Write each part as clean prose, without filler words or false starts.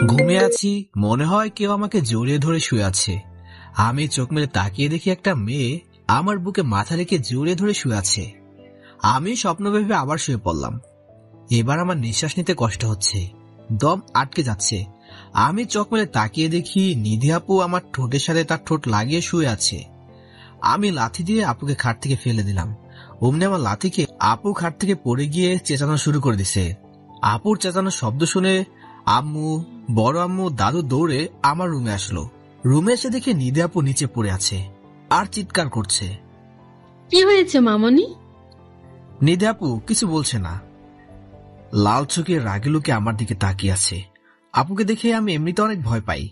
ঘুমিয়ে আছি, মনে হয় কেউ আমাকে জড়িয়ে ধরে শুয়ে আছে। আমি চোখ মেলে তাকিয়ে দেখি একটা মেয়ে আমার বুকে মাথা রেখে জড়িয়ে ধরে শুয়ে আছে। আমি স্বপ্ন ভেবে আবার শুয়ে পড়লাম। এবার আমার নিঃশ্বাস নিতে কষ্ট হচ্ছে, দম আটকে যাচ্ছে। আমি চোখ মেলে তাকিয়ে দেখি নিধি আপু আমার ঠোঁটের সাথে তার ঠোঁট লাগিয়ে শুয়ে আছে। আমি লাথি দিয়ে আপুকে খাট থেকে ফেলে দিলাম। অমনি আমার লাথিকে আপু খাট থেকে পড়ে গিয়ে চেঁচানো শুরু করে দিছে। আপুর চেঁচানোর শব্দ শুনে আম্মু, বড় আম্মু, দাদু দৌড়ে আমার রুমে আসলো। রুমে এসে দেখে নিধি আপু নিচে পড়ে আছে আর চিৎকার করছে। কি হয়েছে মামনি? নিধি আপু কিছু বলছে না, লাল চোখে রাগি লোকে আমার দিকে তাকিয়ে আছে। আপুকে দেখে আমি এমনিতে অনেক ভয় পাই।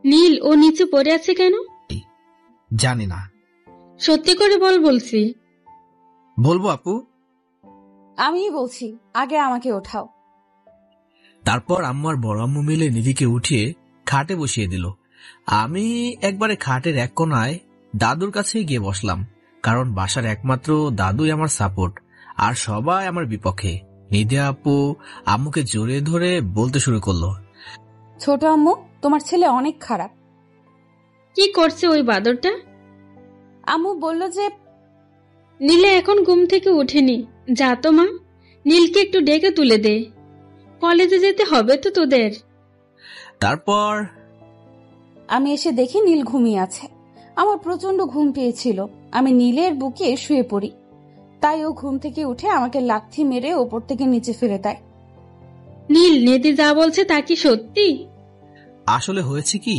নীল ও নিচে পড়ে আছে কেন? জানি না। সত্যি করে বল বলছি। বলবো আপু? আমি বলছি, আগে আমাকে ওঠাও। তারপর আম্মু আর বড় আম্মু মিলে নিধিকে উঠিয়ে খাটে বসিয়ে দিল। আমি একবারে খাটের এক কোনায় দাদুর কাছে গিয়ে বসলাম, কারণ বাসার একমাত্র দাদুই আমার সাপোর্ট আর সবাই আমার বিপক্ষে। নিধি আপু আম্মুকে জড়িয়ে ধরে বলতে শুরু করলো, ছোট আম্মু, তোমার ছেলে অনেক খারাপ। কি করছে ওই বাদরটা? আম্মু বলল যে নীলে এখন ঘুম থেকে উঠেনি। যা তো মা, নীলকে একটু ডেকে তুলে দে, কলেজে যেতে হবে তো তোদের। তারপর আমি এসে দেখি নীল ঘুমিয়ে আছে। আমার প্রচন্ড ঘুম পেয়েছিল। আমি নীলের বুকে শুয়ে পড়ি, তাই ও ঘুম থেকে উঠে আমাকে লাথি মেরে ওপর থেকে নিচে ফেলে দেয়। নীল, নিধি যা বলছে তা কি সত্যি? আসলে হয়েছে কি?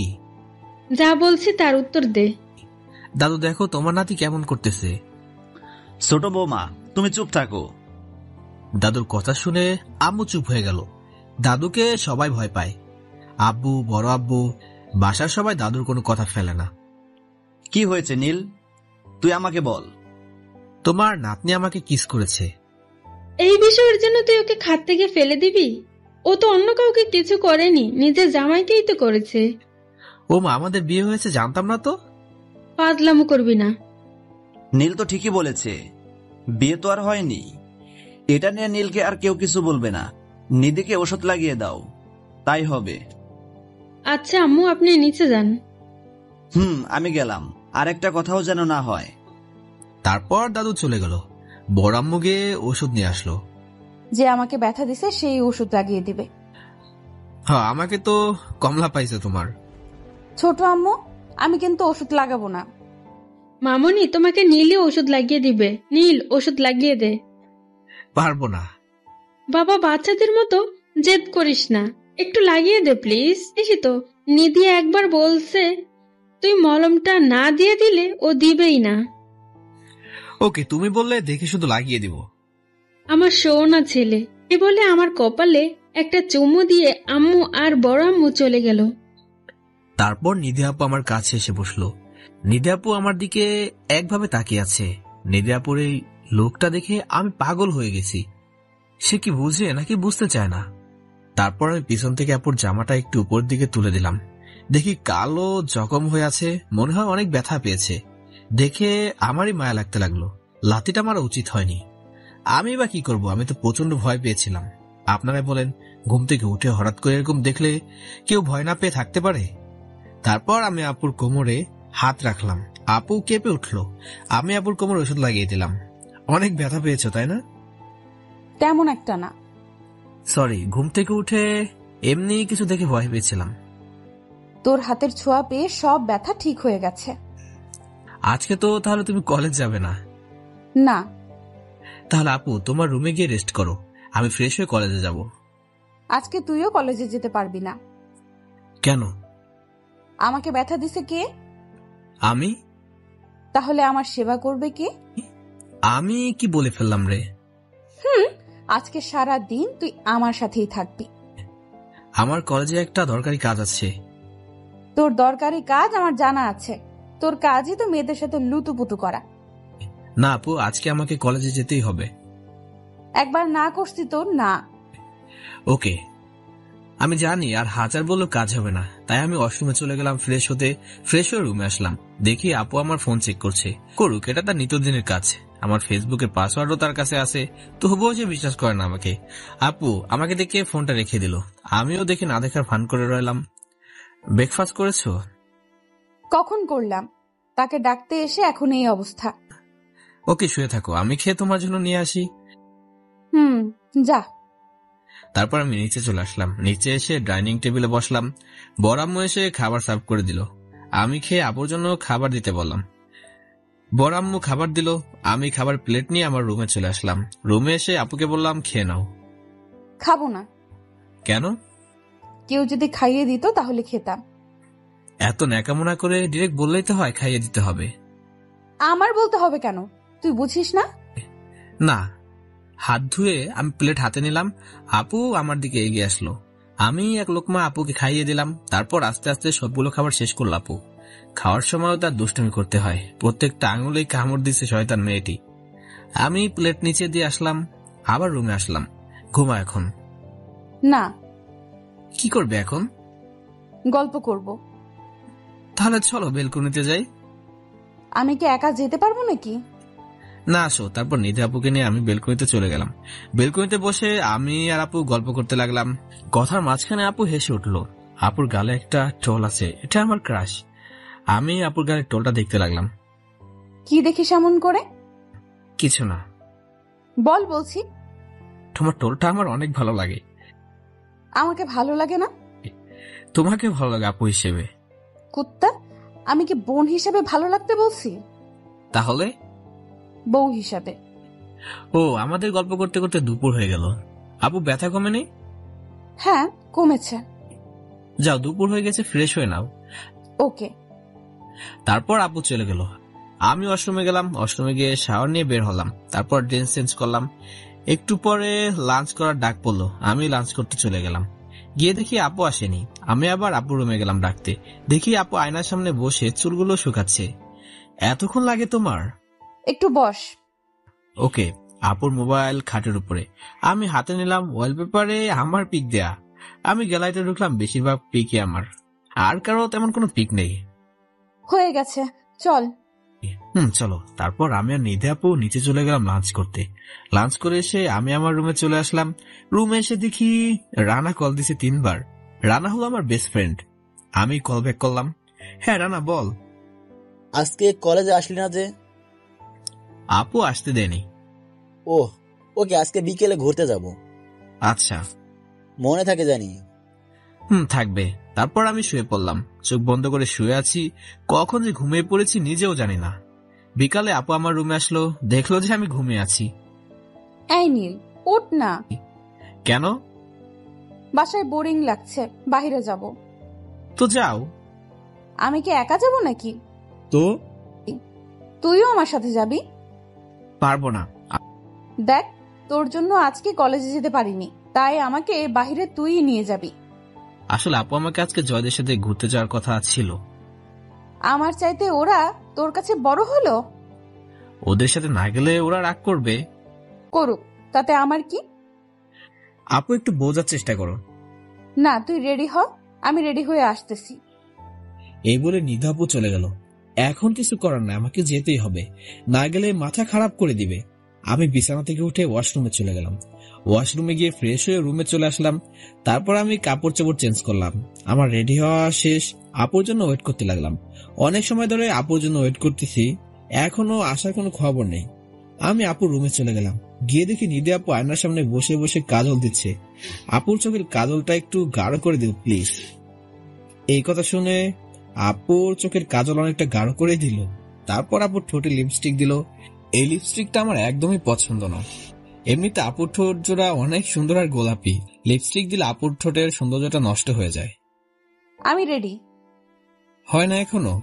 যা বলছি তার উত্তর দে। দাদু দেখো তোমার নাতি কেমন করতেছে। ছোট বৌমা, তুমি চুপ থাকো। দাদুর কথা শুনে আম্মু চুপ হয়ে গেল। দাদুকে সবাই ভয় পায়, আব্বু, বড় আব্বু, বাসার সবাই দাদুর কোনো কথা ফেলে না। কি হয়েছে নীল, তুই আমাকে বল। তোমার নাতনি আমাকে কিস করেছে। এই বিষয়ের জন্য তুই ওকে খাট থেকে ফেলে দিবি? ও তো অন্য কাউকে কিছু করেনি, নিজের জামাইকেই তো করেছে। ও মা, আমাদের বিয়ে হয়েছে জানতাম না তো। পাগলামো করবি না। নীল তো ঠিকই বলেছে, বিয়ে তো আর হয়নি। এটা নিয়ে নীলকে আর কেউ কিছু বলবে না। নিধিকে ওষুধ লাগিয়ে দাও, তাই হবে। আচ্ছা আম্মু, আপনি নিচে যান। আমি গেলাম, আর একটা কথাও যেন না হয়। তারপর দাদু চলে গেল। বড় আম্মু গিয়ে ওষুধ নিয়ে আসলো। যে আমাকে ব্যথা দিছে সেই ওষুধ লাগিয়ে দিবে। হ্যাঁ, আমাকে তো কমলা পাইছে তোমার। ছোট আম্মু, আমি কিন্তু ওষুধ লাগাবো না। মামনি, তোমাকে নীলই ওষুধ লাগিয়ে দিবে। নীল, ওষুধ লাগিয়ে দে। পারবো না। বাবা, বাচ্চাদের মতো জেদ করিস না, একটু লাগিয়ে দে প্লিজ। দেখি তো, নিধি একবার বলছে তুই মলমটা না দিয়ে দিলে ও দিবেই না। ওকে, তুমি বললে দেখে শুধু লাগিয়ে দিব। আমার সোনা ছেলে, এ বলে আমার কপালে একটা চুমু দিয়ে আম্মু আর বড় আম্মু চলে গেল। তারপর নিধি আপু আমার কাছে এসে বসলো। নিধি আপু আমার দিকে একভাবে তাকিয়ে আছে। নিধি আপুর এই লোকটা দেখে আমি পাগল হয়ে গেছি। সে কি বুঝে নাকি বুঝতে চায় না। তারপর আমি পিছন থেকে আপুর জামাটা একটু উপর দিকে তুলে দিলাম। দেখি কালো জখম হয়ে আছে, মনে হয় অনেক ব্যথা পেয়েছে। দেখে আমারই মায়া লাগতে লাগলো। লাথিটা মারা উচিত হয়নি। আমি বা কি করব, আমি তো প্রচন্ড ভয় পেয়েছিলাম। আপনারা বলেন, ঘুম থেকে উঠে হঠাৎ করে এরকম দেখলে কেউ ভয় না পেয়ে থাকতে পারে? তারপর আমি আপুর কোমরে হাত রাখলাম। আপু কেঁপে উঠলো। আমি আপুর কোমরে ওষুধ লাগিয়ে দিলাম। অনেক ব্যথা পেয়েছো তাই না? তেমন একটা না। সরি, ঘুম থেকে উঠে এমনি কিছু দেখে ভয় পেয়েছিলাম। তোর হাতের ছোঁয়া পেয়ে সব ব্যথা ঠিক হয়ে গেছে। আজকে তো তাহলে তুমি কলেজ যাবে না? না। তাহলে আপু তোমার রুমে গিয়ে রেস্ট করো, আমি ফ্রেশ হয়ে কলেজে যাব। আজকে তুইও কলেজে যেতে পারবি না। কেন? আমাকে ব্যথা দিছে কে? আমি? তাহলে আমার সেবা করবে কে? আমি কি বলে ফেললাম রে? আজকে সারা দিন তুই আমার সাথেই থাকবি। আমার কলেজে একটা দরকারি কাজ আছে। তোর দরকারি কাজ আমার জানা আছে। তোর কাজই তো মেয়েদের সাথে লুতুপুতু করা। না আপু, আজকে আমাকে কলেজে যেতেই হবে। একবার না করছি তোর না। ওকে, আমি জানি আর হাজার বললেও কাজ হবে না, তাই আমি ওয়াশরুমে চলে গেলাম ফ্রেশ হয়ে রুমে আসলাম। দেখি আপু আমার ফোন চেক করছে। করুক, এটা তার নিত্যদিনের কাজ। আমার ফেসবুকের পাসওয়ার্ডও তার কাছে আছে, তবুও সে বিশ্বাস করে না আমাকে। আপু আমাকে দেখে ফোনটা রেখে দিল, আমিও দেখে না দেখার ভান করে রইলাম। ব্রেকফাস্ট করেছো? কখন করলাম? তাকে ডাকতে এসে এখন এই অবস্থা। ওকে, শুয়ে থাকো, আমি খেয়ে তোমার জন্য নিয়ে আসি। যা। তারপর আমি নিচে চলে আসলাম। নিচে এসে ডাইনিং টেবিলে বসলাম। বড় আম্মু এসে খাবার সার্ভ করে দিল। আমি খেয়ে আপুর জন্য খাবার দিতে বললাম। বড় আম্মু খাবার দিল, আমি খাবার প্লেট নিয়ে আমার রুমে চলে আসলাম। রুমে এসে আপুকে বললাম খেয়ে নাও। খাবো না। কেন? কেউ যদি খাইয়ে দিত তাহলে খেতাম। এত ন্যাকামোনা করে ডিরেক্ট বললেই তো হয় খাইয়ে দিতে হবে। আমার বলতে হবে কেন? তুই বুঝিস না? না। হাত ধুয়ে আমি প্লেট হাতে নিলাম। আপু আমার দিকে এগিয়ে আসলো। আমি এক লোকমা আপুকে খাইয়ে দিলাম। তারপর আস্তে আস্তে সবগুলো খাবার শেষ করল আপু। খাওয়ার সময়ও তার দুষ্টুমি করতে হয়, প্রত্যেকটা আঙুলেই কামড় দিচ্ছে শয়তান মেয়েটি। আমি প্লেট নিচে দিয়ে আসলাম, আবার রুমে আসলাম। ঘুমা এখন। না। কি করবে এখন? গল্প করব। তাহলে চলো বেলকনিতে যাই। আমি কি একা যেতে পারবো নাকি? না, আসো। তারপর নিধি আপুকে নিয়ে আমি বেলকনিতে চলে গেলাম। বেলকনিতে বসে আমি আর আপু গল্প করতে লাগলাম। কথার মাঝখানে আপু হেসে উঠলো। আপুর গালে একটা টোল আছে, এটা আমার ক্রাশ। আমি আপুর গালে টোলটা দেখতে লাগলাম। কি দেখিস এমন করে? কিছু না। বল বলছি। তোমার টোলটা আমার অনেক ভালো লাগে। আমাকে ভালো লাগে না? তোমাকে ভালো লাগে আপু হিসেবে। কুত্তা, আমি কি বোন হিসেবে ভালো লাগতে বলছি? তাহলে? বউ হিসাবে। ও, আমাদের গল্প করতে করতে দুপুর হয়ে গেল। আপু ব্যথা কমেনি? হ্যাঁ, কমেছে। যাও, দুপুর হয়ে গেছে, ফ্রেশ হয়ে নাও। ওকে। তারপর আপু চলে গেল। আমি ওয়াশরুমে গেলাম। ওয়াশরুমে গিয়ে শাওয়ার নিয়ে বের হলাম। তারপর ড্রেস চেঞ্জ করলাম। একটু পরে লাঞ্চ করার ডাক পড়লো। আমি লাঞ্চ করতে চলে গেলাম। গিয়ে দেখি আপু আসেনি। আমি আবার আপু রুমে গেলাম ডাকতে। দেখি আপু আয়নার সামনে বসে চুলগুলো শুকাচ্ছে। এতক্ষণ লাগে তোমার? একটু বস। ওকে। আপুর মোবাইল খাটের উপরে। আমি হাতে নিলাম, ওয়ালপেপারে আমার পিক দেয়া। আমি গ্যালারিতে ঢুকলাম, বেশিরভাগ পিকই আমার, আর কারো তেমন কোনো পিক নেই। হয়ে গেছে, চল। চলো। তারপর আমি আর নিধি আপু নিচে চলে গেলাম লাঞ্চ করতে। লাঞ্চ করে এসে আমি আমার রুমে চলে আসলাম। রুমে এসে দেখি রানা কল দিছে 3 বার। রানা হলো আমার বেস্ট ফ্রেন্ড। আমি কল ব্যাক করলাম। হ্যাঁ রানা, বল। আজকে কলেজে আসলি না যে? আপু আসতে দেয়নি। ওহ, ওকে, আজকে বিকেলে ঘুরতে যাব। আচ্ছা। মনে থাকে জানি। থাকবে। তারপর আমি শুয়ে পড়লাম। চোখ বন্ধ করে শুয়ে আছি, কখন যে ঘুমিয়ে পড়েছি নিজেও জানি না। বিকালে আপু আমার রুমে আসলো, দেখলো যে আমি ঘুমিয়ে আছি। এই নীল, উঠ না। কেন? বাসায় বোরিং লাগছে, বাইরে যাব। তো যাও। আমি কি একা যাব নাকি? তো? তুইও আমার সাথে যাবি? পারবো না। দেখ, তোর জন্য আজকে কলেজে যেতে পারিনি, তাই আমাকে বাইরে তুই নিয়ে যাবি। আসলে আপু আমাকে আজকে জয়দের সাথে ঘুরতে যাওয়ার কথা ছিল। আমার চাইতে ওরা তোর কাছে বড় হলো? ওদের সাথে না গেলে ওরা রাগ করবে। করুক, তাতে আমার কি? আপু একটু বোঝার চেষ্টা করো। না, তুই রেডি হ, আমি রেডি হয়ে আসতেছি। এই বলে নিধি আপু চলে গেল। এখন কিছু করার না, আমাকে যেতেই হবে, না গেলে মাথা খারাপ করে দিবে। আমি বিছানা থেকে উঠে ওয়াশরুমে চলে গেলাম। ওয়াশরুমে গিয়ে ফ্রেশ হয়ে রুমে চলে আসলাম। তারপর আমি কাপড় চোপড় চেঞ্জ করলাম। আমার রেডি হওয়া শেষ। আপুর জন্য ওয়েট করতে লাগলাম। অনেক সময় ধরে আপুর জন্য ওয়েট করতেছি, এখনো আসার কোনো খবর নেই। আমি আপুর রুমে চলে গেলাম। গিয়ে দেখি নিধি আপু আয়নার সামনে বসে বসে কাজল দিচ্ছে। আপুর চোখের কাজলটা একটু গাঢ় করে দিও প্লিজ। এই কথা শুনে আপুর চোখের কাজল অনেকটা গাঢ় করে দিল। তারপর আপুর ঠোঁটে লিপস্টিক দিল। এই লিপস্টিকটা আমার একদমই পছন্দ না। এমনিতে আপুর ঠোঁট জোড়া অনেক সুন্দর আর গোলাপি, লিপস্টিক দিলে আপুর ঠোঁটের সৌন্দর্যটা নষ্ট হয়ে যায়। আমি রেডি। হয় না এখনো?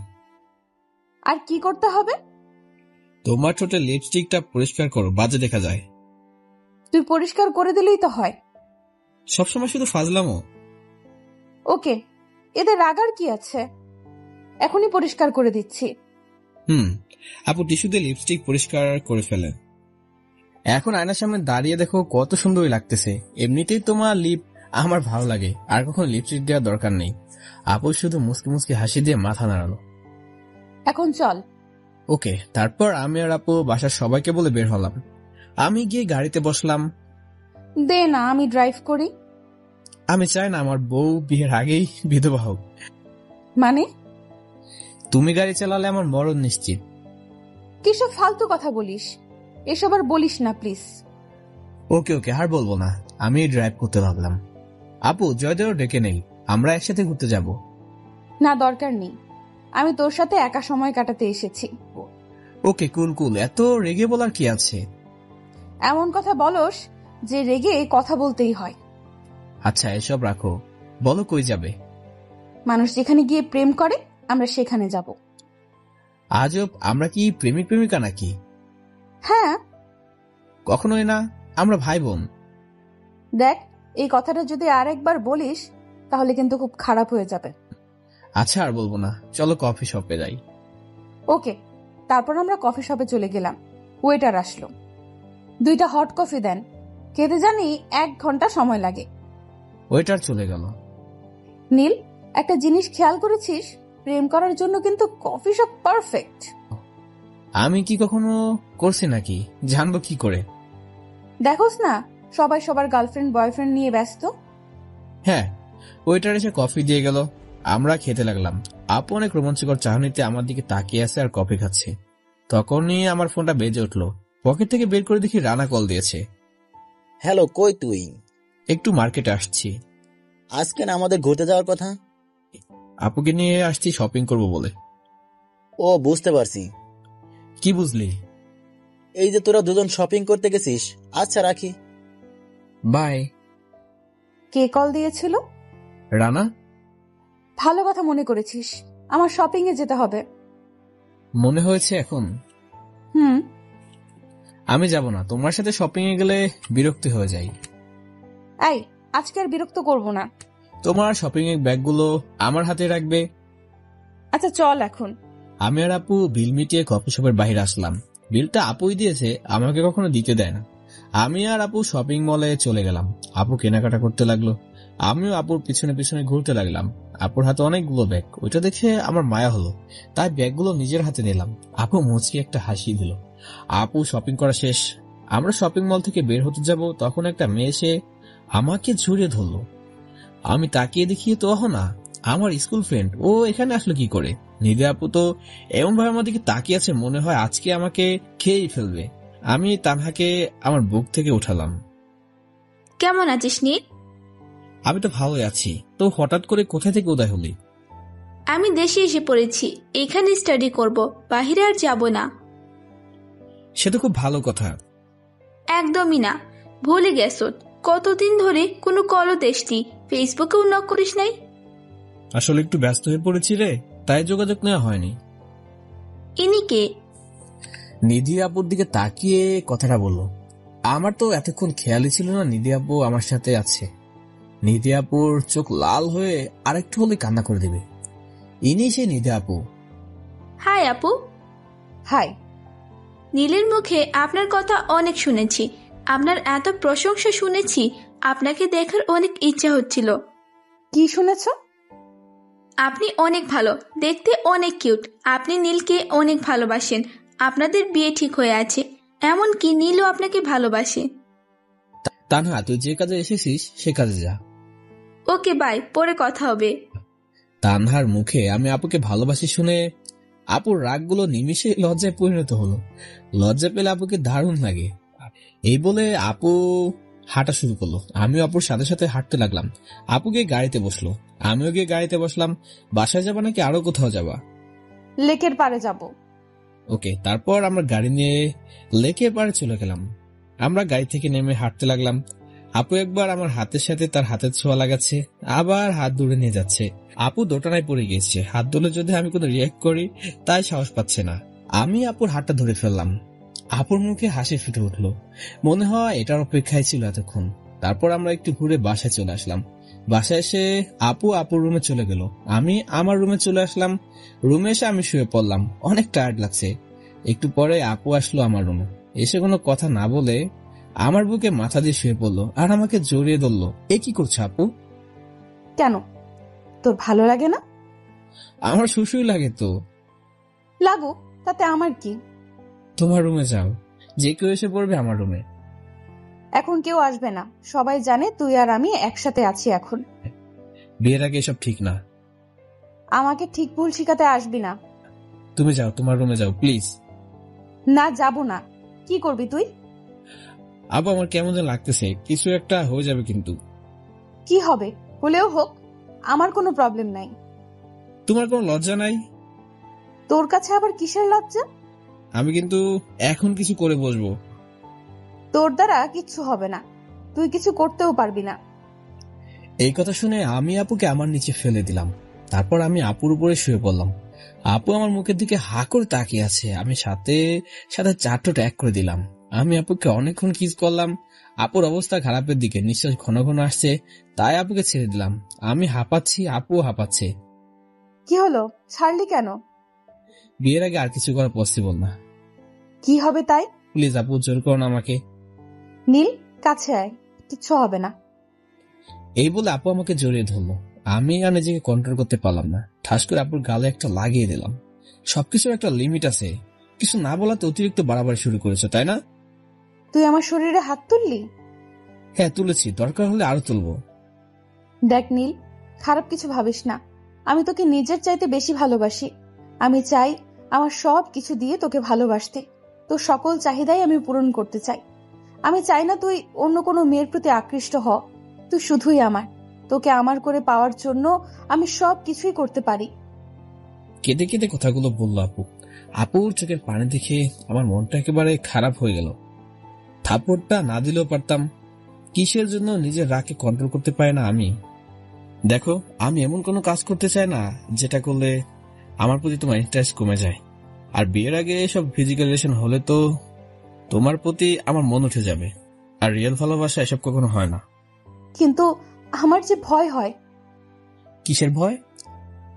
আর কি করতে হবে? তোমার ঠোঁটের লিপস্টিকটা পরিষ্কার করো, বাজে দেখা যায়। তুই পরিষ্কার করে দিলেই তো হয়। সবসময় শুধু ফাজলামো। ওকে, এদের রাগার কি আছে? এখনই পরিষ্কার করে দিচ্ছি। আপু টিস্যু দিয়ে লিপস্টিক পরিষ্কার করে ফেলে। এখন আয়নার সামনে দাঁড়িয়ে দেখো কত সুন্দরই লাগতেছে। এমনিতেই তোমার লিপ আমার ভালো লাগে, আর কখনো লিপস্টিক দেওয়ার দরকার নেই। আপু শুধু মুসকি মুসকি হাসি দিয়ে মাথা নাড়ালো। এখন চল। ওকে, তারপর আমি আর আপু বাসার সবাইকে বলে বের হলাম। আমি গিয়ে গাড়িতে বসলাম। দে না, আমি ড্রাইভ করি। আমি চাই না আমার বউ বিয়ের আগেই বিধবা হোক। মানে? তুমি গাড়ি চালালে আমার মরণ নিশ্চিত। কিসব ফালতু কথা বলিস? এসব আর বলিস না প্লিজ। ওকে ওকে, আর বলবো না। আমি ড্রাইভ করতে লাগলাম। আপু, জয়দেরও ডেকে নেই, আমরা একসাথে ঘুরতে যাব। না, দরকার নেই। আমি তোর সাথে একা সময় কাটাতে এসেছি। ওকে, কুল কুল, এত রেগে বলার কি আছে? এমন কথা বলস যে রেগে কথা বলতেই হয়। আচ্ছা, এসব রাখো, বলো কই যাবে? মানুষ যেখানে গিয়ে প্রেম করে আমরা সেখানে যাব। আজব, আমরা কি প্রেমিক প্রেমিকা নাকি? হ্যাঁ। কখনোই না, আমরা ভাই বোন। দেখ, এই কথাটা যদি আর একবার বলিস তাহলে কিন্তু খুব খারাপ হয়ে যাবে। আচ্ছা, আর বলবো না, চলো কফি শপে যাই। ওকে। তারপর আমরা কফি শপে চলে গেলাম। ওয়েটার আসলো। 2টা হট কফি দেন। খেতে জানি 1 ঘন্টা সময় লাগে। ওয়েটার চলে গেল। নীল, একটা জিনিস খেয়াল করেছিস? প্রেম করার জন্য কিন্তু কফি শপ পারফেক্ট। আমি কি কখনো করছি নাকি? জানবো কি করে? দেখোস না, সবাই সবার গার্লফ্রেন্ড বয়ফ্রেন্ড নিয়ে ব্যস্ত। হ্যাঁ, ওয়েটার এসে কফি দিয়ে গেল। আমরা খেতে লাগলাম। আপু অনেক রোমাঞ্চকর চাহনিতে আমার দিকে তাকিয়ে আছে আর কফি খাচ্ছে। তখনই আমার ফোনটা বেজে উঠলো। পকেট থেকে বের করে দেখি রানা কল দিয়েছে। হ্যালো, কই তুই? একটু মার্কেটে আসছি। আজকে না আমাদের ঘুরতে যাওয়ার কথা। আপুকে নিয়ে আসছি শপিং করব বলে। ও, বুঝতে পারছি। কি বুঝলি? এই যে তোরা দুজন শপিং করতে গেছিস। আচ্ছা, রাখি। বাই। কে কল দিয়েছিল? রানা। ভালো কথা মনে করেছিস। আমার শপিং এ যেতে হবে। মনে হয়েছে এখন? হুম। আমি যাব না, তোমার সাথে শপিং এ গেলে বিরক্তি হয়ে যাই। এই, আজকে আর বিরক্ত করব না। তোমার শপিং এর ব্যাগগুলো আমার হাতে রাখবে। আচ্ছা, চল এখন। আমি আর আপু বিল মিটিয়ে কফি শপের বাইরে আসলাম। বিলটা আপুই দিয়েছে, আমাকে কখনো দিতে দেয় না। আমি আর আপু শপিং মলে চলে গেলাম। আপু কেনাকাটা করতে লাগলো, আমিও আপুর পিছনে পিছনে ঘুরতে লাগলাম। আপুর হাতে অনেকগুলো ব্যাগ, ওইটা দেখে আমার মায়া হলো, তাই ব্যাগগুলো নিজের হাতে নিলাম। আপু মুচকি একটা হাসি দিল। আপু শপিং করা শেষ। আমরা শপিং মল থেকে বের হতে যাব, তখন একটা মেয়ে এসে আমাকে জড়িয়ে ধরলো। আমি তাকিয়ে দেখি তো না, আমার স্কুল ফ্রেন্ড। ও এখানে আসলো কি করে? নিদে আপু তো এমন ভাবে আমার দিকে তাকিয়ে আছে, মনে হয় আজকে আমাকে খেয়েই ফেলবে। আমি তানহাকে আমার বুক থেকে উঠালাম। কেমন আছিস নীল? আমি তো ভালোই আছি, তো হঠাৎ করে কোথায় থেকে উদয় হলি? আমি দেশে এসে পড়েছি, এখানে স্টাডি করব, বাহিরে আর যাব না। সে তো খুব ভালো কথা। একদমই না, ভুলে গেছো কতদিন ধরে কোনো কলও দেশটি, ফেসবুকেও নক করিস নাই। আসলে একটু ব্যস্ত হয়ে পড়েছি রে, তাই যোগাযোগ নেওয়া হয়নি। ইনি কে? নিধি আপুর দিকে তাকিয়ে কথাটা বললো। আমার তো এতক্ষণ খেয়ালই ছিল না নিধি আপু আমার সাথে আছে। নিধি আপুর চোখ লাল হয়ে আরেকটু হলে কান্না করে দেবে। ইনি সে নিধি আপু। হাই আপু। হাই। নীলের মুখে আপনার কথা অনেক শুনেছি, আপনার এত প্রশংসা শুনেছি, আপনাকে দেখার অনেক ইচ্ছা হচ্ছিল। কি শুনেছ? আপনি অনেক ভালো, দেখতে অনেক কিউট, আপনি নীলকে অনেক ভালোবাসেন, আপনাদের বিয়ে ঠিক হয়ে আছে, এমনকি নীলও আপনাকে ভালোবাসে। তানহা, তুই যে কাজে এসেছিস সে কাজে যা। ওকে বাই, পরে কথা হবে। তানহার মুখে আমি আপুকে ভালোবাসি শুনে আপুর রাগগুলো নিমিষে লজ্জায় পরিণত হলো। লজ্জা পেলে আপুকে দারুণ লাগে। এই বলে আপু হাঁটা শুরু করলো। আমিও আপুর সাথে সাথে হাঁটতে লাগলাম। আপু গিয়ে গাড়িতে বসলো, আমিও গিয়ে গাড়িতে বসলাম। বাসায় যাবা নাকি আরো কোথাও যাবা? লেকের পাড়ে যাব। ওকে, তারপর আমরা গাড়ি নিয়ে লেকের পাড়ে চলে গেলাম। আমরা গাড়ি থেকে নেমে হাঁটতে লাগলাম। আপু একবার আমার হাতের সাথে তার হাতের ছোঁয়া লাগাচ্ছে, আবার হাত দূরে নিয়ে যাচ্ছে। আপু দোটানায় পড়ে গিয়েছে, হাত ধরলে যদি আমি কোনো রিয়েক্ট করি তাই সাহস পাচ্ছে না। আমি আপুর হাতটা ধরে ফেললাম। আপুর মুখে হাসি ফুটে উঠলো, মনে হয় এটার অপেক্ষায় ছিল এতক্ষণ। তারপর আমরা একটু ঘুরে বাসায় চলে আসলাম। বাসায় এসে আপু আপুর রুমে চলে গেল, আমি আমার রুমে চলে আসলাম। রুমে এসে আমি শুয়ে পড়লাম, অনেক টায়ার্ড লাগছে। একটু পরে আপু আসলো আমার রুমে, এসে কোনো কথা না বলে আমার বুকে মাথা দিয়ে শুয়ে পড়লো আর আমাকে জড়িয়ে ধরলো। এ কি করছো আপু? কেন, তোর ভালো লাগে না? আমার শুশুই লাগে তো। লাগুক, তাতে আমার কি? তোমার রুমে যাও, যে কেউ এসে পড়বে আমার রুমে। এখন কেউ আসবে না, সবাই জানে তুই আর আমি একসাথে আছি এখন। বিয়ের আগে এসব ঠিক না। আমাকে ঠিক ভুল শিখাতে আসবি না। তুমি যাও, তোমার রুমে যাও প্লিজ। না, যাব না। কি করবি তুই? আপু আমার কেমন যেন লাগতেছে, কিছু একটা হয়ে যাবে কিন্তু। কি হবে? হলেও হোক, আমার কোনো প্রবলেম নাই। তোমার কোনো লজ্জা নাই? তোর কাছে আবার কিসের লজ্জা? আমি কিন্তু এখন কিছু করে বসবো। তোর দ্বারা কিচ্ছু হবে না, তুই কিছু করতেও পারবি না। এই কথা শুনে আমি আপুকে আমার নিচে ফেলে দিলাম। তারপর আমি আপুর উপরে শুয়ে পড়লাম। আপু আমার মুখের দিকে হা করে তাকিয়ে আছে। আমি সাথে সাথে চারটো ট্যাগ করে দিলাম। আমি আপুকে অনেকক্ষণ কিস করলাম। আপুর অবস্থা খারাপের দিকে, নিঃশ্বাস ঘন ঘন আসছে, তাই আপুকে ছেড়ে দিলাম। আমি হাঁপাচ্ছি, আপুও হাঁপাচ্ছে। কি হলো, ছাড়লি কেন? বিয়ের আগে আর কিছু করা পসিবল না। কি হবে তাই? প্লিজ আপু, জোর করুন আমাকে। নীল, কাছে আয়, কিচ্ছু হবে না। এই বলে আপু আমাকে জড়িয়ে ধরলো। আমি আর নিজেকে কন্ট্রোল করতে পারলাম না, ঠাস করে আপুর গালে একটা লাগিয়ে দিলাম। সবকিছুর একটা লিমিট আছে, কিছু না বলাতে অতিরিক্ত বাড়াবাড়ি শুরু করেছো, তাই না? তুই আমার শরীরে হাত তুললি? হ্যাঁ তুলেছি, দরকার হলে আরো তুলবো। দেখ নীল, খারাপ কিছু ভাবিস না। আমি তোকে নিজের চাইতে বেশি ভালোবাসি। আমি চাই আমার সব কিছু দিয়ে তোকে ভালোবাসতে। তোর সকল চাহিদাই আমি পূরণ করতে চাই। আমি চাই না তুই অন্য কোনো মেয়ের প্রতি আকৃষ্ট হ। তুই শুধুই আমার। তোকে আমার করে পাওয়ার জন্য আমি সব কিছুই করতে পারি। কেঁদে কেঁদে কথাগুলো বললো আপু। আপুর চোখের পানি দেখে আমার মনটা একেবারে খারাপ হয়ে গেল। থাপ্পড়টা না দিলেও পারতাম। কিসের জন্য নিজের রাগকে কন্ট্রোল করতে পারে না আমি? দেখো, আমি এমন কোনো কাজ করতে চাই না যেটা করলে আমার প্রতি তোমার ইন্টারেস্ট কমে যায়। আর বিয়ের আগে এসব ফিজিক্যাল রিলেশন হলে তো তোমার প্রতি আমার মন উঠে যাবে। আর রিয়েল ভালোবাসা এসব কখনো হয় না। কিন্তু আমার যে ভয় হয়। কিসের ভয়?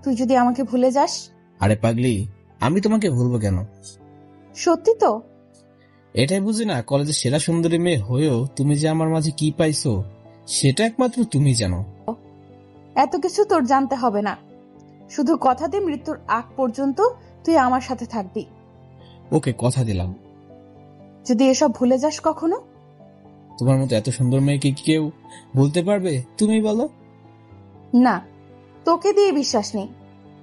তুই যদি আমাকে ভুলে যাস। আরে পাগলি, আমি তোমাকে ভুলবো কেন? সত্যি তো? এটাই বুঝি না, কলেজের সেরা সুন্দরী মেয়ে হয়েও তুমি যে আমার মাঝে কি পাইছো সেটা একমাত্র তুমি জানো। এত কিছু তোর জানতে হবে না। শুধু কথা দে, মৃত্যুর আগ পর্যন্ত তুই আমার সাথে থাকবি। ওকে, কথা দিলাম। যদি এসব ভুলে যাস কখনো? তোমার মতো এত সুন্দর মেয়েকে কি কেউ ভুলতে পারবে? তুমি বলো। না, তোকে দিয়ে বিশ্বাস নেই।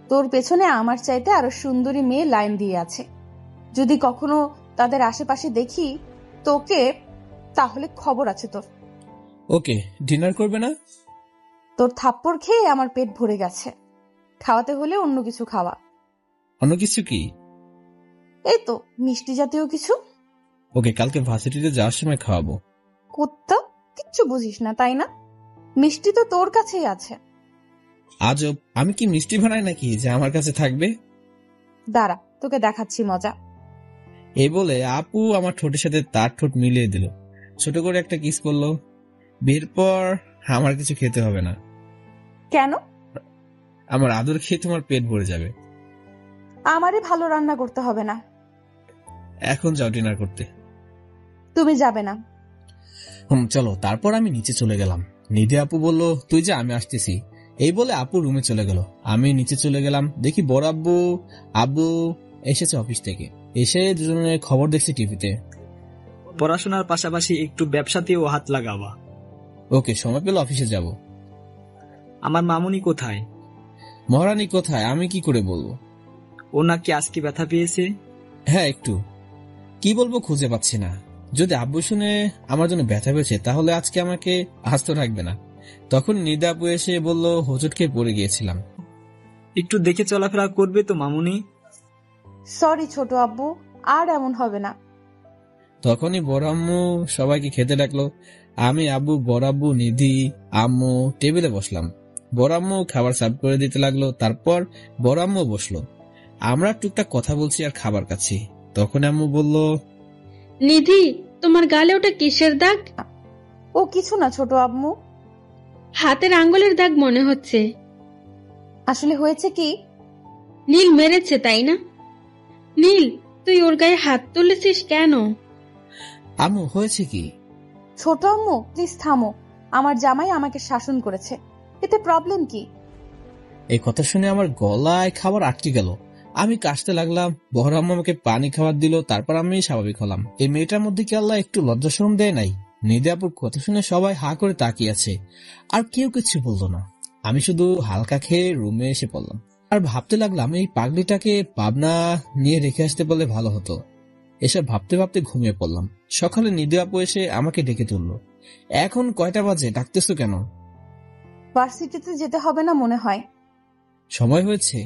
তোর পেছনে আমার চাইতে আরো সুন্দরী মেয়ে লাইন দিয়ে আছে। যদি কখনো তাদের আশেপাশে দেখি তোকে, তাহলে খবর আছে তোর। ওকে, ডিনার করবে না? তোর থাপ্পড় খেয়ে আমার পেট ভরে গেছে। খাওয়াতে হলে অন্য কিছু খাওয়া। অন্য কিছু কি? এই তো মিষ্টি জাতীয় কিছু। ওকে, কালকে ভার্সিটিতে যাওয়ার সময় খাওয়াবো। কুত্তা, কিচ্ছু বুঝিস না তাই না? মিষ্টি তো তোর কাছেই আছে। আজব, আমি কি মিষ্টি বানাই নাকি যে আমার কাছে থাকবে? দাঁড়া, তোকে দেখাচ্ছি মজা। এই বলে আপু আমার ঠোঁটের সাথে তার ঠোঁট মিলিয়ে দিল। ছোট করে একটা কিস করলো। বিয়ের পর আমার কিছু খেতে হবে না। কেন? আমার আদর খেয়ে তোমার পেট ভরে যাবে। আমারই ভালো রান্না করতে হবে না। এখন যাও ডিনার করতে। তুমি যাবে না? চলো। তারপর আমি নিচে চলে গেলাম। নিধি আপু বলল, তুই যা, আমি আসতেছি। এই বলে আপু রুমে চলে গেল। আমি নিচে চলে গেলাম। দেখি বড় আব্বু এসেছে অফিস থেকে। এসে দুজনের খবর দেখছি টিভিতে। পড়াশোনার পাশাপাশি একটু ব্যবসাতেও হাত লাগাবা। ওকে, সময় পেলে অফিসে যাব। আমার মামুনি কোথায়? মহারানী কোথায় আমি কি করে বলবো? ও নাকি আজকে ব্যথা পেয়েছে? হ্যাঁ একটু। কি বলবো খুঁজে পাচ্ছি না। যদি আব্বু শুনে আমার জন্য ব্যথা পেয়েছে তাহলে আজকে আমাকে আস্ত রাখবে না। তখন নিদা আপু এসে বলল, হোঁচট খেয়ে পড়ে গিয়েছিলাম। একটু দেখে চলাফেরা করবে তো মামুনি। সরি ছোট আব্বু, আর এমন হবে না। তখনই বড় আম্মু সবাইকে খেতে ডাকলো। আমি, আব্বু, বড় আব্বু, নিধি, আম্মু টেবিলে বসলাম। বড় আম্মু খাবার সার্ভ করে দিতে লাগলো। তারপর বড় আম্মু বসলো। আমরা টুকটাক কথা বলছি আর খাবার খাচ্ছি। তখন আম্মু বলল, নিধি, তোমার গালে ওটা কিসের দাগ? ও কিছু না ছোট আম্মু। হাতের আঙ্গুলের দাগ মনে হচ্ছে। আসলে হয়েছে কি, নীল মেরেছে তাই না? নীল, তুই ওর গায়ে হাত তুলেছিস কেন? আম্মু হয়েছে কি? ছোট আম্মু প্লিজ থামো। আমার জামাই আমাকে শাসন করেছে, এতে প্রবলেম কি? এই কথা শুনে আমার গলায় খাবার আটকে গেল। আমি কাশতে লাগলাম, বড় আম্মু আমাকে পানি খাবার দিল, তারপর আমি স্বাভাবিক হলাম। এই মেয়েটার মধ্যে কি আল্লাহ একটু লজ্জা শরম দেয় নাই? নিধিয়াপুর কথা শুনে সবাই হা করে তাকিয়ে আছে, আর কেউ কিছু বলতো না। আমি শুধু হালকা খেয়ে রুমে এসে পড়লাম আর ভাবতে লাগলাম এই পাগলিটাকে পাবনা নিয়ে রেখে আসতে পারলে ভালো হতো। এসব ভাবতে ভাবতে ঘুমিয়ে পড়লাম। সকালে নিধিয়াপু এসে আমাকে ডেকে তুললো। এখন কয়টা বাজে, ডাকতেছো কেন? ভার্সিটিতে যেতে হবে না মনে হয়। সময় হয়েছে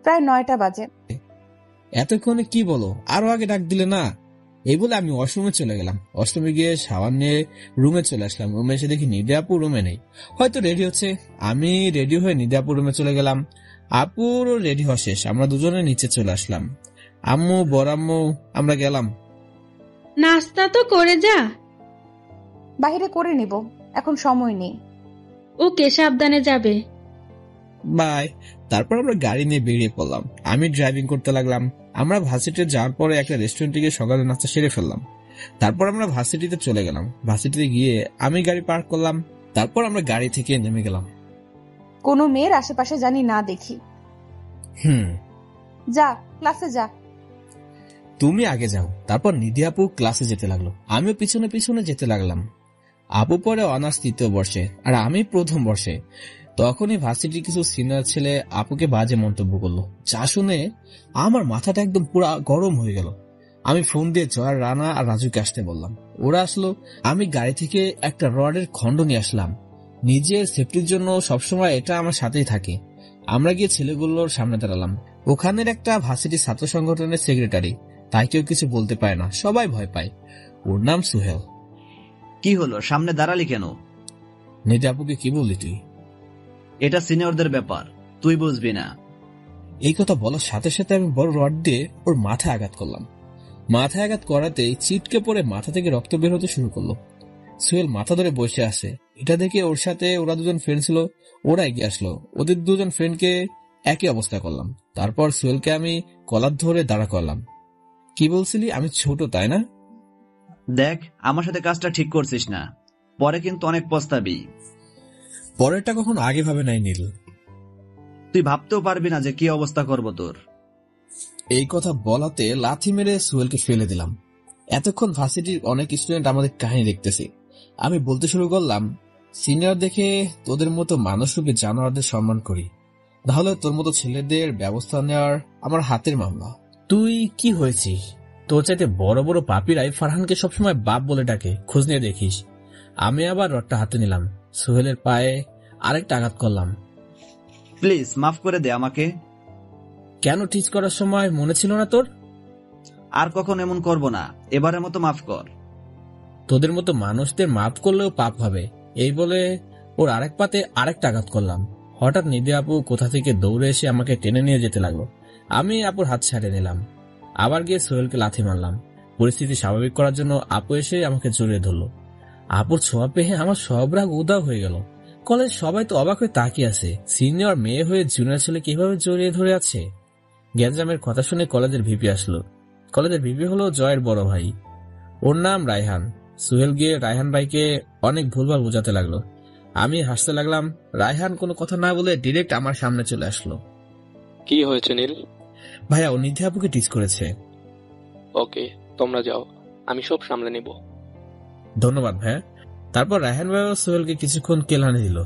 প্রায় 9টা বাজে। এতক্ষণে কি বলো, আরো আগে ডাক দিলে না। এই বলে আমি ওয়াশরুমে চলে গেলাম। ওয়াশরুমে গিয়ে সাবান নিয়ে রুমে চলে আসলাম। রুমে এসে দেখি নিধিয়াপু রুমে নেই, হয়তো রেডি হচ্ছে। আমি রেডি হয়ে নিধিয়াপুর রুমে চলে গেলাম। আপুর রেডি হওয়া শেষ, আমরা দুজনে নিচে চলে আসলাম। আম্মু, বড় আম্মু, আমরা গেলাম। নাস্তা তো করে যা। বাইরে করে নিব, এখন সময় নেই। ওকে, সাবধানে যাবে। বাই। তারপর আমরা গাড়ি নিয়ে বেরিয়ে পড়লাম। আমি ড্রাইভিং করতে লাগলাম। আমরা ভার্সিটিতে যাওয়ার পরে একটা রেস্টুরেন্টে গিয়ে সকালে নাস্তা সেরে ফেললাম। তারপর আমরা ভার্সিটিতে চলে গেলাম। ভার্সিটিতে গিয়ে আমি গাড়ি পার্ক করলাম। তারপর আমরা গাড়ি থেকে নেমে গেলাম। কোনো মেয়ের আশেপাশে জানি না দেখি। যা, ক্লাসে যা। তুমি আগে যাও। তারপর নিধি আপু ক্লাসে যেতে লাগলো, আমিও পিছনে পিছনে যেতে লাগলাম। আপু পরে অনার্স 3য় বর্ষে আর আমি প্রথম বর্ষে। তখনই ভার্সিটির কিছু সিনিয়র ছেলে আপুকে বাজে মন্তব্য করলো, যা শুনে আমার মাথাটা একদম পুরা গরম হয়ে গেল। আমি ফোন দিয়ে জয়, রানা আর রাজুকে আসতে বললাম। ওরা আসলো। আমি গাড়ি থেকে একটা রডের খন্ড নিয়ে আসলাম। নিজের সেফটির জন্য সবসময় এটা আমার সাথেই থাকে। আমরা গিয়ে ছেলেগুলোর সামনে দাঁড়ালাম। ওখানের একটা ভার্সিটি ছাত্র সংগঠনের সেক্রেটারি, তাই কেউ কিছু বলতে পারে না, সবাই ভয় পায়। ওর নাম সুহেল। কি হলো, সামনে দাঁড়ালি কেন? নিধি আপুকে কি বললি তুই? এটা সিনিয়রদের ব্যাপার, তুই বুঝবি না। এই কথা বলার সাথে সাথে আমি বড় রড দিয়ে ওর মাথায় আঘাত করলাম। মাথায় আঘাত করাতেই চিটকে পড়ে মাথা থেকে রক্ত বের হতে শুরু করলো। সুহেল মাথা ধরে বসে আছে। এটা দেখে ওর সাথে ওরা দুজন ফ্রেন্ড ছিল, ওরা এগিয়ে আসলো। ওদের দুজন ফ্রেন্ডকে একই অবস্থা করলাম। তারপর সুহেলকে আমি কলার ধরে দাঁড়া করলাম। কি বলছিলি, আমি ছোট তাই না? দেখ, আমার সাথে কাজটা ঠিক করছিস না, পরে কিন্তু অনেক পস্তাবি। পরেরটা কখনো আগে ভাবে নাই নীল। তুই ভাবতেও পারবি না যে কি অবস্থা করব তোর। এই কথা বলাতে লাথি মেরে সুহেলকে ফেলে দিলাম। এতক্ষণ ভার্সিটির অনেক স্টুডেন্ট আমাদের কাহিনী দেখতেছি। আমি বলতে শুরু করলাম, সিনিয়র দেখে তোদের মতো মানুষরূপী জানোয়ারদের সম্মান করি, তাহলে তোর মতো ছেলেদের ব্যবস্থা নেওয়ার আমার হাতের মামলা। তুই কি হয়েছিস? তোর চাইতে বড় বড় পাপিরাই ফারহানকে সবসময় বাপ বলে ডাকে, খোঁজ নিয়ে দেখিস। আমি আবার রডটা হাতে নিলাম, সুহেলের পায়ে আরেকটা আঘাত করলাম। প্লিজ মাফ করে দে আমাকে। কেন টিচ করার সময় মনে ছিল না তোর? আর কখন এমন করব না, এবারের মতো মাফ কর। তোদের মতো মানুষদের মাফ করলেও পাপ হবে, এই বলে ওর আরেক পাতে আরেকটা আঘাত করলাম। হঠাৎ নিধি আপু কোথা থেকে দৌড়ে এসে আমাকে টেনে নিয়ে যেতে লাগলো। আমি আপুর হাত ছাড়িয়ে নিলাম, আবার গিয়ে সোহেলকে লাথি মারলাম। পরিস্থিতি স্বাভাবিক করার জন্য আপু এসে আমাকে জড়িয়ে ধরলো। আপুর ছোঁয়া পেয়ে আমার সব রাগ উদাও হয়ে গেল। কলেজ সবাই তো অবাক হয়ে তাকিয়ে আছে, সিনিয়র মেয়ে হয়ে জুনিয়র ছেলে কিভাবে জড়িয়ে ধরে আছে। গ্যাঞ্জামের কথা শুনে কলেজের ভিপি আসলো। কলেজের ভিপি হলো জয়ের বড় ভাই, ওর নাম রায়হান। সুহেল গিয়ে রায়হান ভাইকে অনেক ভুলভাল বোঝাতে লাগলো। আমি হাসতে লাগলাম। রায়হান কোনো কথা না বলে ডিরেক্ট আমার সামনে চলে আসলো। কি হয়েছে নীল? ভাইয়া, ও নিধি আপুকে টিচ করেছে। ওকে, তোমরা যাও, আমি সব সামলে নিব। ধন্যবাদ ভাইয়া। তারপর রায়হান ভাই ও সোহেলকে কিছুক্ষণ কেলানি দিল।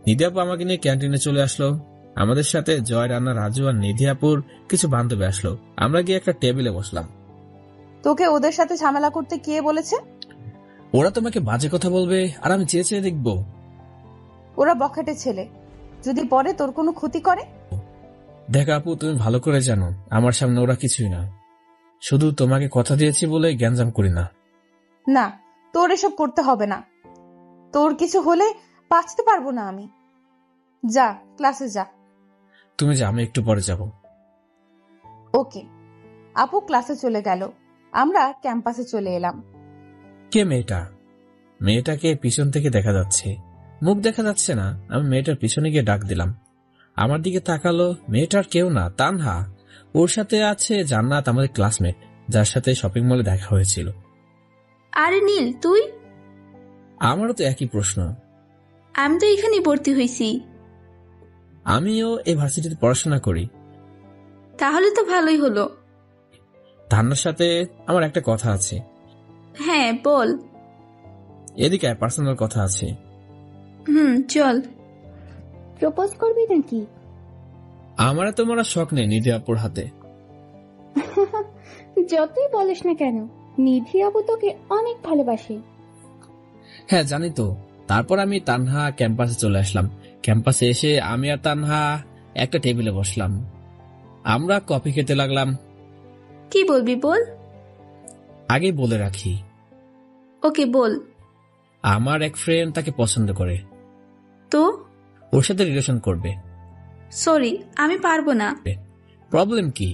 নিধি আপু আমাকে নিয়ে ক্যান্টিনে চলে আসলো। আমাদের সাথে জয়, রান্না, রাজু আর নিধি আপুর কিছু বান্ধবী আসলো। আমরা গিয়ে একটা টেবিলে বসলাম। তোকে ওদের সাথে ঝামেলা করতে কে বলেছে? ওরা তোমাকে বাজে কথা বলবে আর আমি চেয়ে চেয়ে দেখবো। ওরা বখাটে ছেলে, যদি পরে তোর কোনো ক্ষতি করে। দেখ আপু, তুমি ভালো করে জানো আমার সামনে ওরা কিছুই না। শুধু তোমাকে কথা দিয়েছি বলে গ্যাঞ্জাম করি না। না, তোর এসব করতে হবে না। তোর কিছু হলে বাঁচতে পারবো না আমি। যা, ক্লাসে যা। তুমি যা, আমি একটু পরে যাব। ওকে। আপু ক্লাসে চলে গেল, আমরা ক্যাম্পাসে চলে এলাম। কে মেয়েটা? মেয়েটাকে পিছন থেকে দেখা যাচ্ছে, মুখ দেখা যাচ্ছে না। আমি মেয়েটার পিছনে গিয়ে ডাক দিলাম। আমার দিকে তাকালো। মেয়েটার কেউ না, তানহা। ওর সাথে আছে জান্নাত, আমাদের ক্লাসমেট, যার সাথে শপিং মলে দেখা হয়েছিল। আরে নীল, তুই? আমারও তো একই প্রশ্ন। আমি তো এখানেই ভর্তি হয়েছি। আমিও এই ভার্সিটিতে পড়াশোনা করি। তাহলে তো ভালোই হলো। তান্নার সাথে আমার একটা কথা আছে। হ্যাঁ বল। এদিকে পার্সোনাল কথা আছে। চল। প্রপোজ করবি নাকি? আমার তোমার শখ নেই নিধি আপুর হাতে। যতই বলিস না কেন, নিধি আপু তোকে অনেক ভালোবাসে। হ্যাঁ জানি তো। তারপর আমি তানহা ক্যাম্পাসে চলে আসলাম। ক্যাম্পাসে এসে আমি আর তানহা একটা টেবিলে বসলাম। আমরা কফি খেতে লাগলাম। কি বলবি বল। আগে বলে রাখি, ওকে বল। আমার এক ফ্রেন্ড তাকে পছন্দ করে, তো ওর সাথে রিলেশন করবে। সরি, আমি পারবো না। প্রবলেম কি?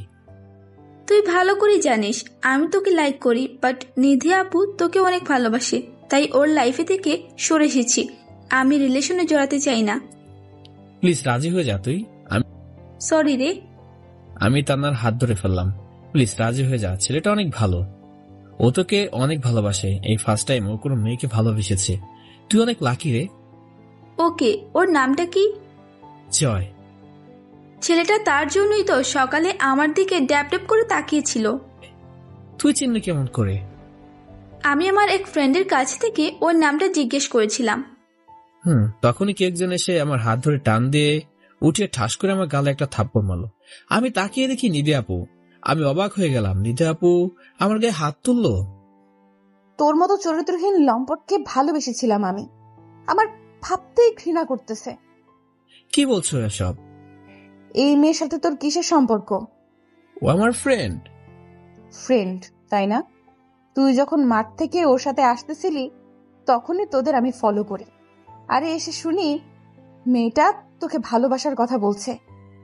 তুই ভালো করে জানিস আমি তোকে লাইক করি, বাট নিধি আপু তোকে অনেক ভালোবাসে, তাই ওর লাইফে থেকে সরে এসেছি। আমি রিলেশনে জড়াতে চাই না। প্লিজ রাজি হয়ে যা তুই। সরি রে। আমি তান্নার হাত ধরে ফেললাম। প্লিজ রাজি হয়ে যা, ছেলেটা অনেক ভালো, ও তোকে অনেক ভালোবাসে। এই ফার্স্ট টাইম ও কোনো মেয়েকে ভালোবেসেছে। তুই অনেক লাকি রে। ওকে, ওর নামটা কি? জয়। ছেলেটা তার জন্যই তো সকালে আমার দিকে ড্যাপ ড্যাপ করে তাকিয়েছিল। তুই চিনলি কেমন করে? আমি আমার এক ফ্রেন্ডের কাছ থেকে ওর নামটা জিজ্ঞেস করেছিলাম। তখনই কে একজন এসে আমার হাত ধরে টান দিয়ে উঠিয়ে ঠাস করে আমার গালে একটা থাপ্পড় মারলো। আমি তাকিয়ে দেখি নিধি আপু। আমি অবাক হয়ে গেলাম, নিধি আপু আমার গায়ে হাত তুললো। তোর মতো চরিত্রহীন লম্পটকে ভালোবেসেছিলাম আমি। আমার ভাবতেই ঘৃণা করতেছে। কি বলছো এসব? এই মেয়ের সাথে তোর কিসের সম্পর্ক? ও আমার ফ্রেন্ড। ফ্রেন্ড তাই না? তুই যখন মাঠ থেকে ওর সাথে আসতেছিলি তখনই তোদের আমি ফলো করি। আরে এসে শুনি মেয়েটা তোকে ভালোবাসার কথা বলছে,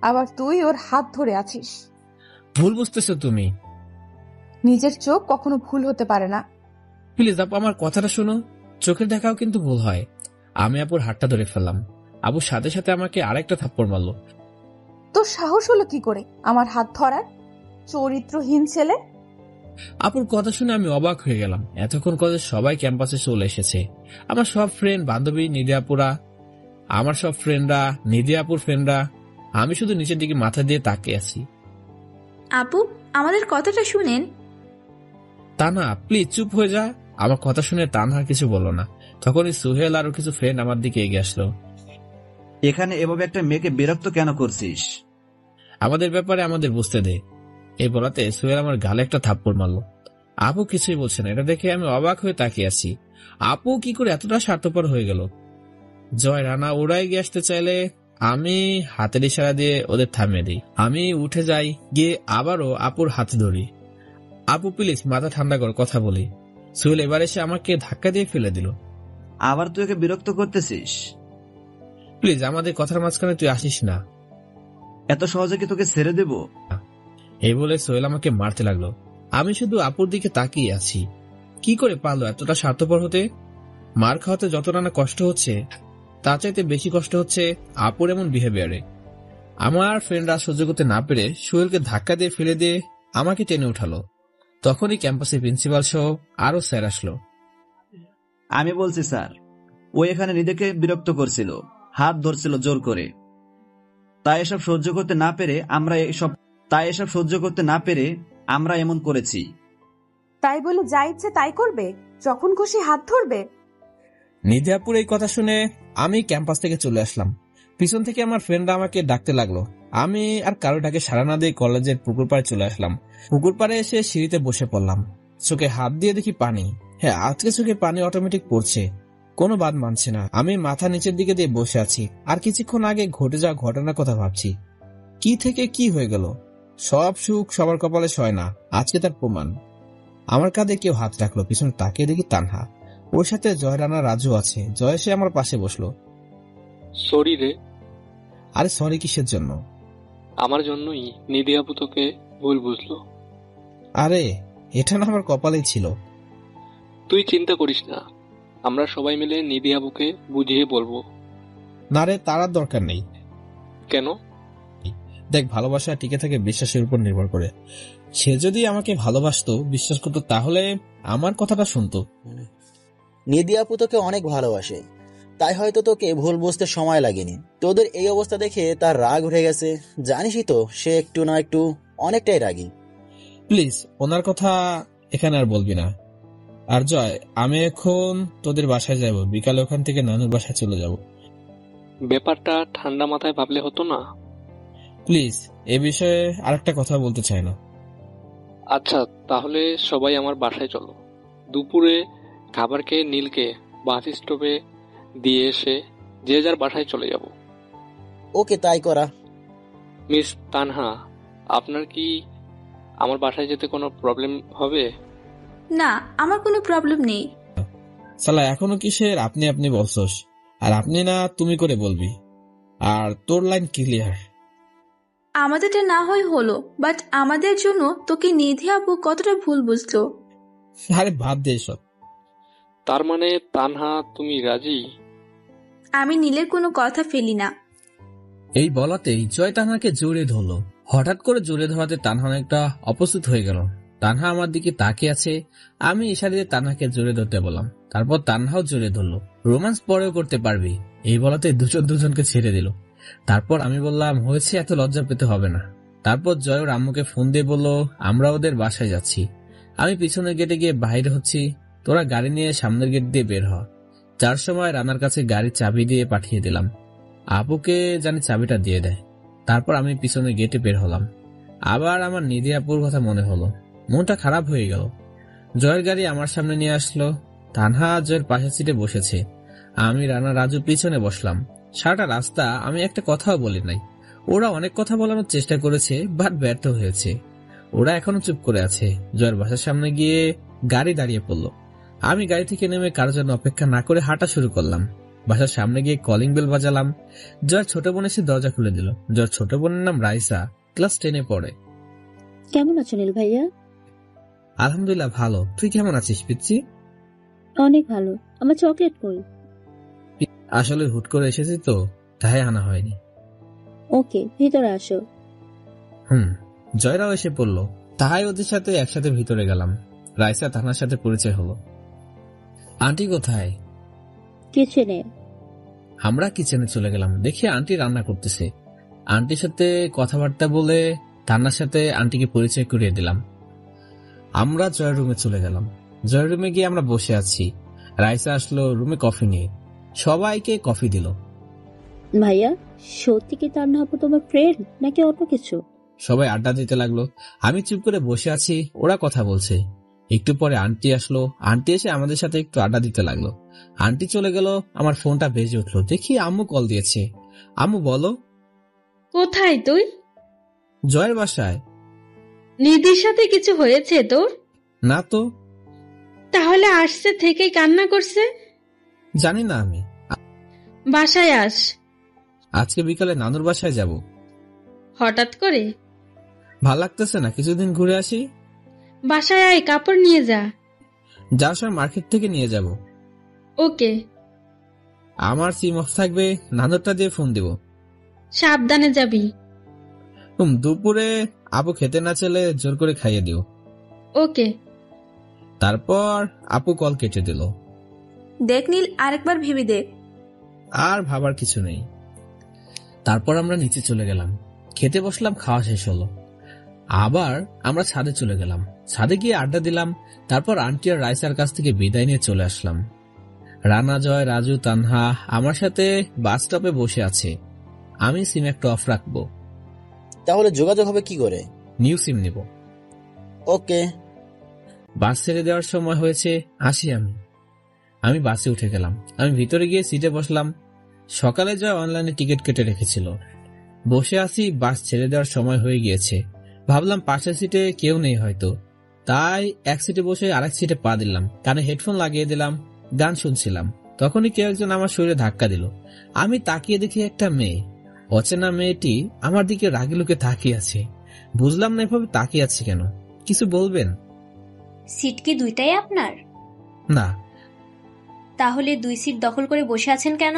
আবার তুই ওর হাত ধরে আছিস। ভুল বুঝতেছো তুমি। নিজের চোখ কখনো ভুল হতে পারে না। প্লিজ আপু আমার কথাটা শোনো। চোখের দেখাও কিন্তু ভুল হয়। আমি আপুর হাতটা ধরে ফেললাম। আবুর সাথে সাথে আমাকে আরেকটা থাপ্পড় মারলো। তোর সাহস হলো কি করে আমার হাত ধরার, চরিত্রহীন ছেলে? আপুর কথা শুনে আমি অবাক হয়ে গেলাম। এতক্ষণ কথা সবাই ক্যাম্পাসে চলে এসেছে। আমার সব ফ্রেন্ড বান্ধবী নিধি আপুরা, আমার সব ফ্রেন্ডরা, নিধি আপুর ফ্রেন্ডরা। আমি শুধু নিচের দিকে মাথা দিয়ে তাকিয়ে আছি। আপু আমাদের কথাটা শুনেন। তানহা প্লিজ চুপ হয়ে যা। আমার কথা শুনে তানহা কিছু বললো না। তখনই সুহেল আর কিছু ফ্রেন্ড আমার দিকে এগিয়ে আসলো। এখানে এভাবে একটা মেয়েকে বিরক্ত কেন করছিস? আমাদের ব্যাপারে আমাদের বুঝতে দে। এই বলাতে সুহেল আমার গালে একটা থাপ্পড় মারলো। আপু কিছুই বলছে না। এটা দেখে আমি অবাক হয়ে তাকিয়ে আছি। আপু কি করে এতটা স্বার্থপর হয়ে গেল? জয় রানা ওরা এগিয়ে আসতে চাইলে আমি হাতের ইশারা দিয়ে ওদের থামিয়ে দিই। আমি উঠে যাই, গিয়ে আবারও আপুর হাত ধরি। আপু প্লিজ মাথা ঠান্ডা কর, কথা বলি। সুহেল এবার এসে আমাকে ধাক্কা দিয়ে ফেলে দিল। আবার তুই ওকে বিরক্ত করতেছিস? প্লিজ আমাদের কথার মাঝখানে তুই আসিস না। এত সহজে কি তোকে ছেড়ে দেব? এই বলে সোহেল আমাকে মারতে লাগলো। আমি শুধু আপুর দিকে তাকিয়ে আছি। কি করে পারলো এতটা স্বার্থপর হতে? মার খাওয়াতে যতটা না কষ্ট হচ্ছে, তার চাইতে বেশি কষ্ট হচ্ছে আপুর এমন বিহেভিয়ারে। আমার ফ্রেন্ডরা সহ্য করতে না পেরে সোহেলকে ধাক্কা দিয়ে ফেলে দিয়ে আমাকে টেনে উঠালো। তখনই ক্যাম্পাসে প্রিন্সিপাল সহ আরো স্যার আসলো। আমি বলছি স্যার, ও এখানে নিধিকে বিরক্ত করছিল, হাত ধরছিল জোর করে। তাই এসব সহ্য করতে না পেরে আমরা এমন করেছি। তাই বলে যা ইচ্ছে তাই করবে, যখন খুশি হাত ধরবে? নিধি আপুর এই কথা শুনে আমি ক্যাম্পাস থেকে চলে আসলাম। পিছন থেকে আমার ফ্রেন্ডরা আমাকে ডাকতে লাগলো। আমি আর কারো ডাকে সাড়া না দিয়ে কলেজের পুকুর পাড়ে চলে আসলাম। পুকুর পাড়ে এসে সিঁড়িতে বসে পড়লাম। চোখে হাত দিয়ে দেখি পানি। হ্যাঁ, আজকে চোখে পানি অটোমেটিক পড়ছে, কোনো বাদ মানছে না। আমি মাথা নিচের দিকে দিয়ে বসে আছি আর কিছুক্ষণ আগে ঘটে যাওয়া ঘটনার কথা ভাবছি। কি থেকে কি হয়ে গেল? সব সুখ সবার কপালে সয় না, আজকে তার প্রমাণ। আমার কাঁধে কেউ হাত রাখলো। পিছনে তাকিয়ে দেখি তানহা, ওর সাথে জয় রানা রাজু আছে। জয় এসে আমার পাশে বসলো। সরি রে। আরে সরি কিসের জন্য? আমার জন্যই নিধি আপু তোকে ভুল বুঝলো। আরে এটা না আমার কপালেই ছিল। তুই চিন্তা করিস না, আমরা সবাই মিলে নিধি আপুকে বুঝিয়ে বলবো। না রে, তার আর দরকার নেই। কেন? দেখ, ভালোবাসা টিকে থাকে বিশ্বাসের উপর নির্ভর করে। সে যদি আমাকে ভালোবাসতো, বিশ্বাস করতো, তাহলে আমার কথাটা শুনতো। নিধি আপু তোকে অনেক ভালোবাসে, তাই হয়তো তোকে ভুল বুঝতে সময় লাগেনি। তোদের এই অবস্থা দেখে তার রাগ উঠে গেছে। জানিসই তো সে একটু না একটু অনেকটাই রাগী। প্লিজ ওনার কথা এখানে আর বলবি না। আর জয়, আমি এখন তোদের বাসায় যাব, বিকালে ওখান থেকে নানুর বাসায় চলে যাব। ব্যাপারটা ঠান্ডা মাথায় ভাবলে হতো না? প্লিজ এ বিষয়ে আরেকটা কথা বলতে চাই না। আচ্ছা, তাহলে সবাই আমার বাসায় চলো। দুপুরে খাবার খেয়ে নীলকে বাস স্টপে দিয়ে এসে যে যার বাসায় চলে যাব। ওকে, তাই করা। মিস তানহা, আপনার কি আমার বাসায় যেতে কোনো প্রবলেম হবে? না, আমার কোনো প্রবলেম নেই। সালা এখনো কিসের আপনি আপনি বলছস? আর আপনি না তুমি করে বলবি। আর তোর লাইন ক্লিয়ার। আমাদেরটা না হয় হলো, বাট আমাদের জন্য তোকে নিধি আপু কতটা ভুল বুঝলো। আরে বাদ দে এসব। তার মানে তানহা তুমি রাজি? আমি নীলের কোনো কথা ফেলি না। এই বলাতেই জয় তানহাকে জড়িয়ে ধরলো। হঠাৎ করে জড়িয়ে ধরাতে তানহা অনেকটা অপস্তুত হয়ে গেল। তানহা আমার দিকে তাকিয়ে আছে, আমি ইশারা দিয়ে তানহাকে জড়িয়ে ধরতে বললাম। তারপর তানহাও জড়িয়ে ধরলো। রোমান্স পরেও করতে পারবি। এই বলাতে দুজন দুজনকে ছেড়ে দিল। তারপর আমি বললাম, হয়েছে, এত লজ্জা পেতে হবে না। তারপর জয় ওর আম্মুকে ফোন দিয়ে বলল আমরা ওদের বাসায় যাচ্ছি। আমি পিছনের গেটে গিয়ে বাইরে হচ্ছি, তোরা গাড়ি নিয়ে সামনের গেট দিয়ে বের হ। যার সময় রানার কাছে গাড়ির চাবি দিয়ে পাঠিয়ে দিলাম, আপুকে জানি চাবিটা দিয়ে দেয়। তারপর আমি পিছনের গেটে বের হলাম। আবার আমার নিধি আপুর কথা মনে হলো, মনটা খারাপ হয়ে গেল। জয়ের গাড়ি আমার সামনে নিয়ে আসলো। তানহা জয়ের পাশের সিটে বসেছে, আমি রানা রাজু পিছনে বসলাম। সারাটা রাস্তা আমি একটা কথাও বলি নাই। ওরা অনেক কথা বলানোর চেষ্টা করেছে, বাট ব্যর্থ হয়েছে। ওরা এখনো চুপ করে আছে। জয়ের বাসার সামনে গিয়ে গাড়ি দাঁড়িয়ে পড়ল। আমি গাড়ি থেকে নেমে কারোর জন্য অপেক্ষা না করে হাঁটা শুরু করলাম। বাসার সামনে গিয়ে কলিং বেল বাজালাম। জয়ের ছোট বোন এসে দরজা খুলে দিল। জয়ের ছোট বোনের নাম রাইসা, ক্লাস 10-এ পড়ে। কেমন আছো নীল ভাইয়া? আলহামদুলিল্লাহ ভালো। তুই কেমন আছিস পিচ্চি? অনেক ভালো। আমার চকলেট কই? আসলে হুট করে এসেছি তো, তাই আনা হয়নি। ওকে, ভিতরে আসো। জয়রাও এসে পড়লো। তাই ওদের সাথে একসাথে ভিতরে গেলাম। রাইসা তানার সাথে পরিচয় হলো। আন্টি কোথায়? কিচেনে। আমরা কিচেনে চলে গেলাম। দেখি আন্টি রান্না করতেছে। আন্টির সাথে কথাবার্তা বলে তান্নার সাথে আন্টিকে পরিচয় করিয়ে দিলাম। আমরা জয়ের রুমে চলে গেলাম। জয়ের রুমে গিয়ে আমরা বসে আছি। রাইসা আসলো রুমে কফি নিয়ে, সবাইকে কফি দিল। ভাইয়া, সত্যি কি তার না তোমার ফ্রেন্ড নাকি অন্য কিছু? সবাই আড্ডা দিতে লাগলো। আমি চুপ করে বসে আছি, ওরা কথা বলছে। একটু পরে আন্টি আসলো। আন্টি এসে আমাদের সাথে একটু আড্ডা দিতে লাগলো। আন্টি চলে গেল, আমার ফোনটা বেজে উঠলো। দেখি আম্মু কল দিয়েছে। আম্মু বলো। কোথায় তুই? জয়ের বাসায়। নিধির সাথে কিছু হয়েছে তোর? না তো। তাহলে আসছে থেকেই কান্না করছে? জানি না আমি। বাসায় আস। আজকে বিকালে নানুর বাসায় যাব। হঠাৎ করে? ভাল লাগতেছে না, কিছুদিন ঘুরে আসি। বাসায় আয়, কাপড় নিয়ে যা। যাওয়ার সময় মার্কেট থেকে নিয়ে যাব। ওকে। আমার সিম অফ থাকবে, নানুরটা দিয়ে ফোন দিব। সাবধানে যাবি। দুপুরে আপু খেতে না চলে জোর করে খাইয়ে দিও। ওকে। তারপর আপু কল কেটে দিল। দেখ নীল, আরেকবার ভেবে দেখ। আর ভাবার কিছু নেই। তারপর আমরা নিচে চলে গেলাম, খেতে বসলাম। খাওয়া শেষ হলো। আবার আমরা ছাদে চলে গেলাম। ছাদে গিয়ে আড্ডা দিলাম। তারপর আন্টি আর রাইসার কাছ থেকে বিদায় নিয়ে চলে আসলাম। রানা, জয়, রাজু, তানহা আমার সাথে বাস স্টপে বসে আছে। আমি সিম একটা অফ রাখবো। তাহলে যোগাযোগ হবে কি করে? নিউ সিম নিব। ওকে। বাস ছেড়ে দেওয়ার সময় হয়েছে, আসি আমি বাসে উঠে গেলাম। আমি ভিতরে গিয়ে সিটে বসলাম। সকালে জয় অনলাইনে টিকিট কেটে রেখেছিল। বসে আছি, বাস ছেড়ে দেওয়ার সময় হয়ে গিয়েছে। ভাবলাম পাশের সিটে কেউ নেই হয়তো, তাই এক সিটে বসে আরেক সিটে পা দিলাম। কানে হেডফোন লাগিয়ে দিলাম, গান শুনছিলাম। তখনই কেউ একজন আমার শরীরে ধাক্কা দিল। আমি তাকিয়ে দেখি একটা মেয়ে। অচেনা মেয়েটি আমার দিকে রাগি লোকে তাকিয়ে আছে। বুঝলাম না এভাবে তাকিয়ে আছে কেন। কিছু বলবেন? সিট কি দুইটাই আপনার? না। তাহলে 2 সিট দখল করে বসে আছেন কেন?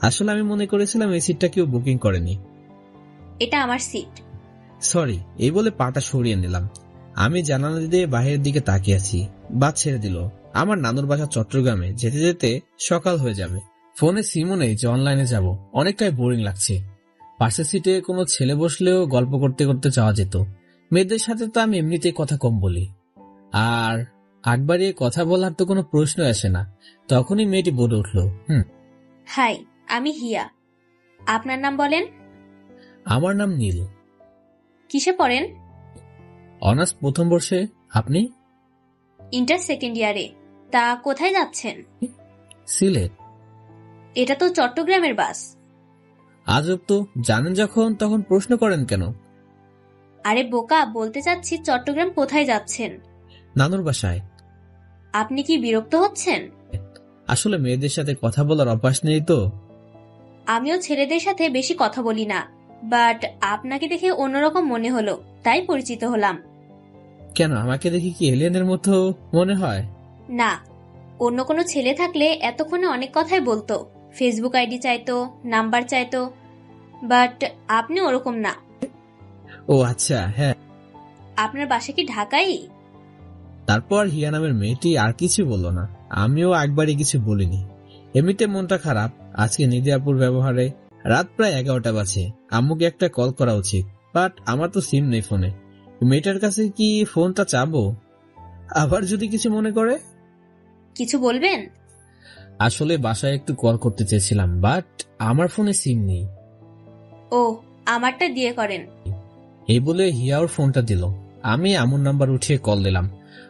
আসলে আমি মনে করেছিলাম এই সিটটা কেউ বুকিং করেনি। এটা আমার সিট। সরি, এই বলে পাটা সরিয়ে নিলাম। আমি জানালা দিয়ে বাইরের দিকে তাকিয়ে আছি। বাস ছেড়ে দিল। আমার নানুর বাসা চট্টগ্রামে। যেতে যেতে সকাল হয়ে যাবে। ফোনে সিমও নেই যে অনলাইনে যাব। অনেকটাই বোরিং লাগছে। পাশের সিটে কোনো ছেলে বসলেও গল্প করতে করতে যাওয়া যেত, মেয়েদের সাথে তো আমি এমনিতেই কথা কম বলি, আর একবারে কথা বলার তো কোনো প্রশ্ন আসে না। তখনই মেয়েটি বলে উঠল, হাই, আমি হিয়া। আপনার নাম বলেন। আমার নাম নীল। কিসে পড়েন? অনার্স প্রথম বর্ষে। আপনি? ইন্টার সেকেন্ড ইয়ারে। তা কোথায় যাচ্ছেন? সিলেট। এটা তো চট্টগ্রামের বাস। আজব তো, জানেন যখন তখন প্রশ্ন করেন কেন? আরে বোকা, বলতে চাচ্ছি চট্টগ্রাম কোথায় যাচ্ছেন? নানুর বাসায়। আপনি কি বিরক্ত হচ্ছেন? আসলে মেয়েদের সাথে কথা বলার অভ্যাস নেই তো। আমিও ছেলেদের সাথে বেশি কথা বলি না, বাট আপনাকে দেখে অন্যরকম মনে হলো, তাই পরিচিত হলাম। কেন, আমাকে দেখি কি এলিয়েনের মতো মনে হয়? না, অন্য কোনো ছেলে থাকলে এতক্ষণে অনেক কথাই বলতো, ফেসবুক আইডি চাইতো, নাম্বার চাইতো, বাট আপনি ওরকম না। ও আচ্ছা, হ্যাঁ। আপনার বাসা কি ঢাকাই? তারপর হিয়া নামের মেয়েটি আর কিছু বলল না। আমিও একবারই কিছু বলিনি, এমনিতে মনটা খারাপ। আজকে নিদিয়াপুর ব্যবহারে রাত প্রায় 11টা বাজে। আম্মুকে একটা কল করা উচিত, বাট আমার তো সিম নেই ফোনে। মেয়েটার কাছে কি ফোনটা চাবো? আবার যদি কিছু মনে করে? কিছু বলবেন? আসলে বাসায় একটু কল করতে চেয়েছিলাম, বাট আমার ফোনে সিম নেই। ও, আমারটা দিয়ে করেন। এই বলে হিয়া ওর ফোনটা দিল। আমি আম্মুর নাম্বার উঠিয়ে কল দিলাম।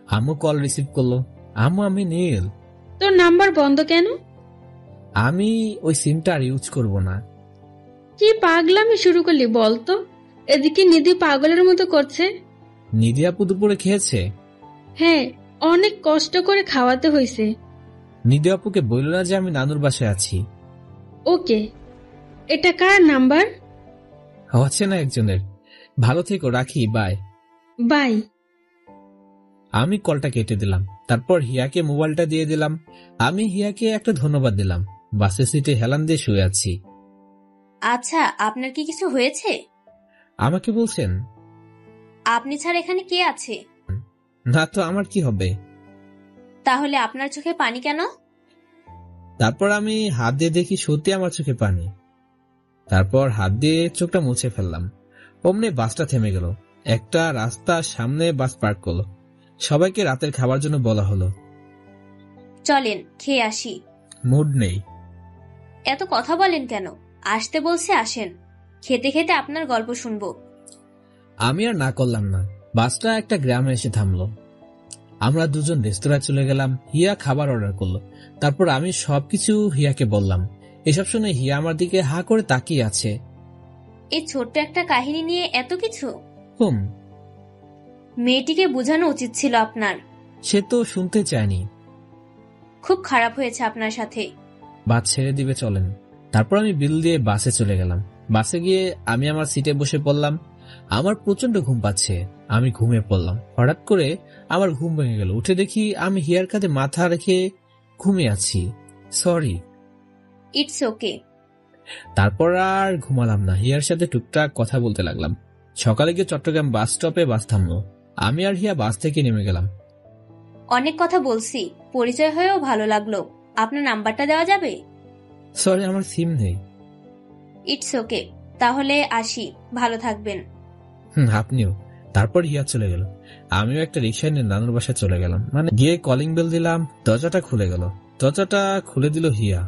আম্মু কল রিসিভ করলো। আম্মু, আমি নীল। তোর নাম্বার বন্ধ কেন? আমি ওই সিমটা আর ইউজ করব না। কি পাগলামি শুরু করলি বলতো? এদিকে নিধি পাগলের মতো করছে। নিধি আপু দুপুরে খেয়েছে? হ্যাঁ, অনেক কষ্ট করে খাওয়াতে হয়েছে। নিধি আপুকে বলল না যে আমি নানুর বাসায় আছি। ওকে, এটা কার নাম্বার? হচ্ছে না একজনের। ভালো থেকো, রাখি, বাই। বাই। আমি কলটা কেটে দিলাম। তারপর হিয়াকে মোবাইলটা দিয়ে দিলাম। আমি হিয়াকে একটা ধন্যবাদ দিলাম। বাসের সিটে হেলান দিয়ে শুয়ে আছি। আচ্ছা, আপনার কি কিছু হয়েছে? আমাকে বলছেন? আপনি ছাড়া এখানে কে আছে? না তো, আমার কি হবে? তাহলে আপনার চোখে পানি কেন? তারপর আমি হাত দিয়ে দেখি সত্যি আমার চোখে পানি। তারপর হাত দিয়ে চোখটা মুছে ফেললাম। অমনি বাসটা থেমে গেল। একটা রাস্তার সামনে বাস পার্ক করলো। সবাইকে রাতের খাবার জন্য বলা হলো। চলেন খেয়ে আসি। মুড নেই। এত কথা বলেন কেন? আসতে বলছে আসেন, খেতে খেতে আপনার গল্প শুনবো। আমি আর না করলাম না। বাসটা একটা গ্রামে এসে থামলো। আমরা দুজন রেস্তোরাঁ চলে গেলাম। হিয়া খাবার অর্ডার করলো। তারপর আমি সবকিছু হিয়াকে বললাম। এসব শুনে হিয়া আমার দিকে হা করে তাকিয়ে আছে। এই ছোট্ট একটা কাহিনী নিয়ে এত কিছু? মেয়েটিকে বোঝানো উচিত ছিল আপনার। সে তো শুনতে চায়নি। খুব খারাপ হয়েছে আপনার সাথে। বাস ছেড়ে দিবে, চলেন। তারপর আমি বিল দিয়ে বাসে চলে গেলাম। বাসে গিয়ে আমি আমার সিটে বসে পড়লাম। আমার প্রচন্ড ঘুম পাচ্ছে। আমি ঘুমিয়ে পড়লাম। হঠাৎ করে আমার ঘুম ভেঙে গেল। উঠে দেখি আমি হিয়ার কাঁধে মাথা রেখে ঘুমিয়ে আছি। সরি। It's okay. তারপর আর ঘুমালাম না। হিয়ার সাথে টুকটাক কথা বলতে লাগলাম। সকালে গিয়ে চট্টগ্রাম বাস স্টপে বাস থামলো। আমি আর হিয়া বাস থেকে নেমে গেলাম। অনেক কথা বলছি, পরিচয় হয়েও ভালো লাগলো। আপনার নাম্বারটা দেওয়া যাবে? সরি, আমার সিম নেই। ইটস ওকে, তাহলে আসি, ভালো থাকবেন। আপনিও। তারপর হিয়া চলে গেল। আমিও একটা রিক্সা নিয়ে নানুর বাসায় চলে গেলাম। গিয়ে কলিং বেল দিলাম। দরজাটা খুলে গেল। দরজাটা খুলে দিল হিয়া।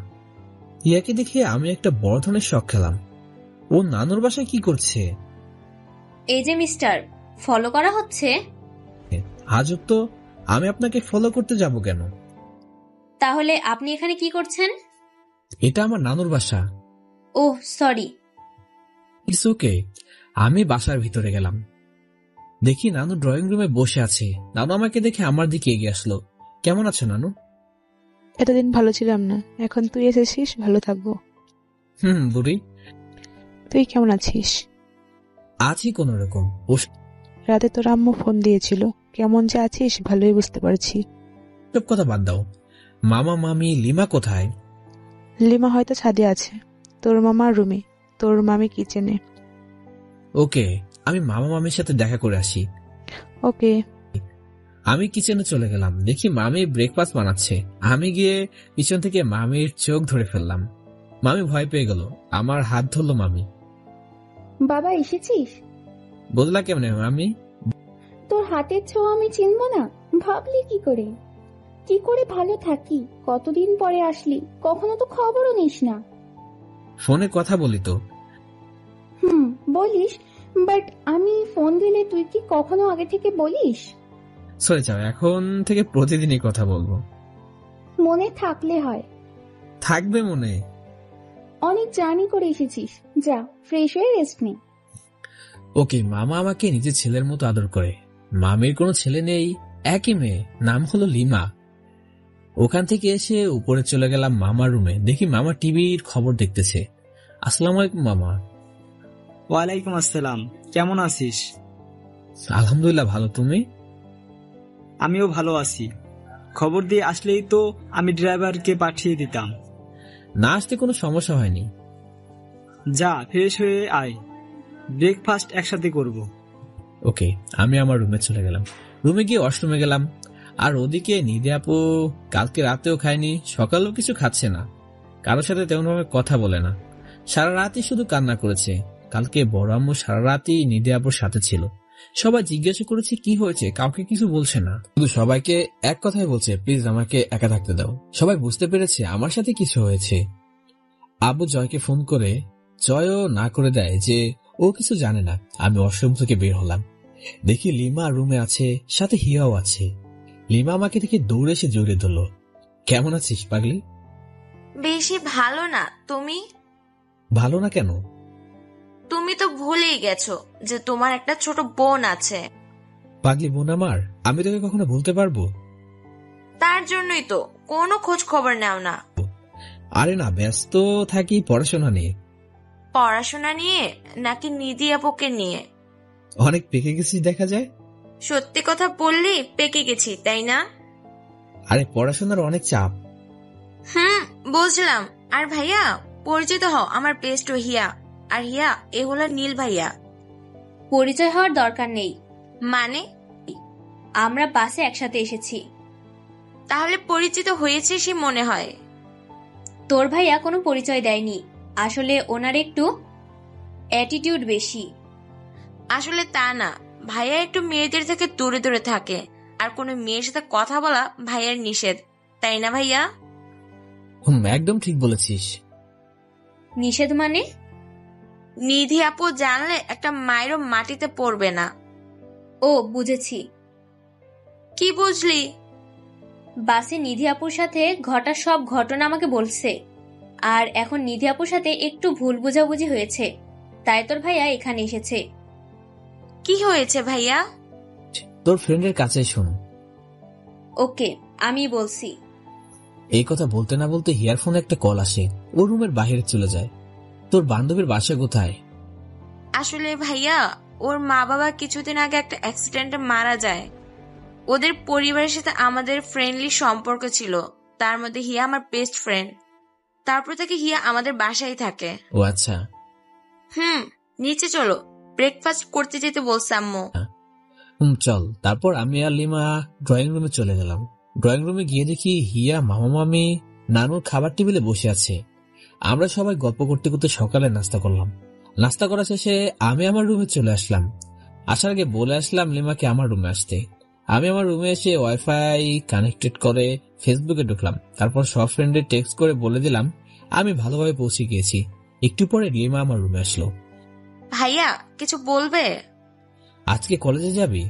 হিয়াকে দেখে আমি একটা বড় ধরনের শক খেলাম। ও নানুর বাসায় কি করছে? এই যে মিস্টার, ফলো করা হচ্ছে? আজব তো, আমি আপনাকে ফলো করতে যাব কেন? তাহলে আপনি এখানে কি করছেন? এটা আমার নানুর বাসা। Oh sorry. It's okay. আমি বাসার ভিতরে গেলাম। দেখি নানু ড্রয়িং রুমে বসে আছে। নানু আমাকে দেখে আমার দিকে এগিয়ে আসলো। কেমন আছো নানু? এতদিন ভালো ছিলাম না, এখন তুই এসেছিস, ভালো থাকবো। বুড়ি। তুই কেমন আছিস? আছি কোন রকম। রাতে তোর আম্মু ফোন দিয়েছিল, কেমন যে আছিস ভালোই বুঝতে পারছি। সব কথা বাদ দাও। মামা মামি লিমা কোথায়? লিমা হয়তো ছাদে আছে, তোর মামার রুমে, তোর মামি কিচেনে। ওকে, আমি মামা মামির সাথে দেখা করে আসি। ওকে। আমি কিচেনে চলে গেলাম। দেখি মামি ব্রেকফাস্ট বানাচ্ছে। আমি গিয়ে পিছন থেকে মামির চোখ ধরে ফেললাম। মামি ভয় পেয়ে গেল। আমার হাত ধরলো মামি। বাবা এসেছিস? বললা কেমনে মামি? হাতের ছোঁয়া আমি চিনব না? ভাবলি কি করে ভালো থাকি? কতদিন পরে আসলি, কখনো তো খবরও নিস না। ফোনে কথা বলি তো। বলিস, বাট আমি ফোন দিলে তুই কি কখনো আগে থেকে বলিস? সরে যাও, এখন থেকে প্রতিদিনই কথা বলবো। মনে থাকলে হয়। থাকবে মনে। অনেক জার্নি করে এসেছিস, যা ফ্রেশ হয়ে রেস্ট নে। ওকে, মামা আমাকে নিজের ছেলের মতো আদর করে। মামির কোনো ছেলে নেই, একই মেয়ে, নাম হলো লিমা। ওখান থেকে এসে উপরে চলে গেলাম মামার রুমে। দেখি মামা টিভির খবর দেখতেছে। আসসালামু আলাইকুম মামা। ওয়ালাইকুম আসসালাম, কেমন আছিস? আলহামদুলিল্লাহ ভালো, তুমি? আমিও ভালো আছি। খবর দিয়ে আসলেই তো আমি ড্রাইভারকে পাঠিয়ে দিতাম। না আসতে কোনো সমস্যা হয়নি। যা ফ্রেশ হয়ে আয়, ব্রেকফাস্ট একসাথে করব। ওকে, আমি আমার রুমে চলে গেলাম। রুমে গিয়ে ওয়াশরুমে গেলাম। আর ওদিকে নিধি আপু কালকে রাতেও খায়নি, সকালেও কিছু খাচ্ছে না, কারোর সাথে তেমনভাবে কথা বলে না, সারা রাতই শুধু কান্না করেছে। কালকে বড় আম্মু সারা রাতই নিধি আপুর সাথে ছিল। সবাই জিজ্ঞাসা করেছে কি হয়েছে, কাউকে কিছু বলছে না, শুধু সবাইকে এক কথাই বলছে প্লিজ আমাকে একা থাকতে দাও। সবাই বুঝতে পেরেছে আমার সাথে কিছু হয়েছে। আব্বু জয়কে ফোন করে, জয়ও না করে দেয় যে ও কিছু জানে না। আমি ওয়াশরুম থেকে বের হলাম, দেখি লিমা রুমে আছে, সাথে হিয়াও আছে। লিমা আমাকে দেখে দৌড়ে এসে জড়িয়ে ধরল। কেমন আছিস পাগলি? বেশি ভালো না। তুমি? ভালো না কেন? তুমি তো ভুলেই গেছো যে তোমার একটা ছোট বোন আছে। পাগলি বোন আমার? আমি তোকে কখনো ভুলতে পারবো? তার জন্যই তো কোনো খোঁজ খবর নাও না। আরে না, ব্যস্ত থাকি পড়াশোনা নিয়ে। পড়াশোনা নিয়ে নাকি নিধি আপুকে নিয়ে? অনেক পেকে গেছিস দেখা যায়। সত্যি কথা বললি পেকে গেছি, তাই না? আরে পড়াশোনার অনেক চাপ। বুঝলাম। আর ভাইয়া, পরিচিত হও, আমার বেস্ট হিয়া। আর হিয়া, এ হলো নীল ভাইয়া। পরিচয় হওয়ার দরকার নেই। মানে? আমরা বাসে একসাথে এসেছি। তাহলে পরিচিত হয়েছিসই মনে হয়। তোর ভাইয়া কোনো পরিচয় দেয়নি, আসলে ওনার একটু অ্যাটিটিউড বেশি। আসলে তা না, ভাইয়া একটু মেয়েদের থেকে দূরে দূরে থাকে, আর কোনো মেয়ের সাথে কথা বলা ভাইয়ার নিষেধ, তাই না ভাইয়া? একদম ঠিক বলেছিস। নিষেধ মানে? নিধি আপু জানলে একটা মায়েরও মাটিতে পড়বে না। ও বুঝেছি। কি বুঝলি? বাসে নিধি আপুর সাথে ঘটা সব ঘটনা আমাকে বলছে, আর এখন নিধি আপুর সাথে একটু ভুল বোঝাবুঝি হয়েছে, তাই তোর ভাইয়া এখানে এসেছে। কি হয়েছে ভাইয়া? তোর ফ্রেন্ডের কাছে শোন। ওকে, আমি বলছি। এই কথা বলতে না বলতে হিয়ার ফোনে একটা কল আসে। ও রুমের বাইরে চলে যায়। তোর বান্ধবীর বাসা কোথায়? আসলে ভাইয়া, ওর মা বাবা কিছুদিন আগে একটা অ্যাক্সিডেন্টে মারা যায়। ওদের পরিবারের সাথে আমাদের ফ্রেন্ডলি সম্পর্ক ছিল, তার মধ্যে হিয়া আমার বেস্ট ফ্রেন্ড। তারপর থেকে হিয়া আমাদের বাসায় থাকে। ও আচ্ছা। নিচে চলো, ব্রেকফাস্ট করতে যেতে বলছে আম্মু। চল। তারপর আমি আর লিমা ড্রয়িং রুমে চলে গেলাম। ড্রয়িং রুমে গিয়ে দেখি হিয়া, মামা মামি, নানুর খাবার টেবিলে বসে আছে। আমরা সবাই গল্প করতে করতে সকালে নাস্তা করলাম। নাস্তা করা শেষে আমি আমার রুমে চলে আসলাম। আসার আগে বলে আসলাম লিমাকে আমার রুমে আসতে। আমি আমার রুমে এসে ওয়াইফাই কানেক্টেড করে ফেসবুকে ঢুকলাম। তারপর সব ফ্রেন্ডে টেক্সট করে বলে দিলাম আমি ভালোভাবে পৌঁছে গিয়েছি। একটু পরে লিমা আমার রুমে আসলো। ভাইয়া, কিছু বলবে? আজকে কলেজে যাবি?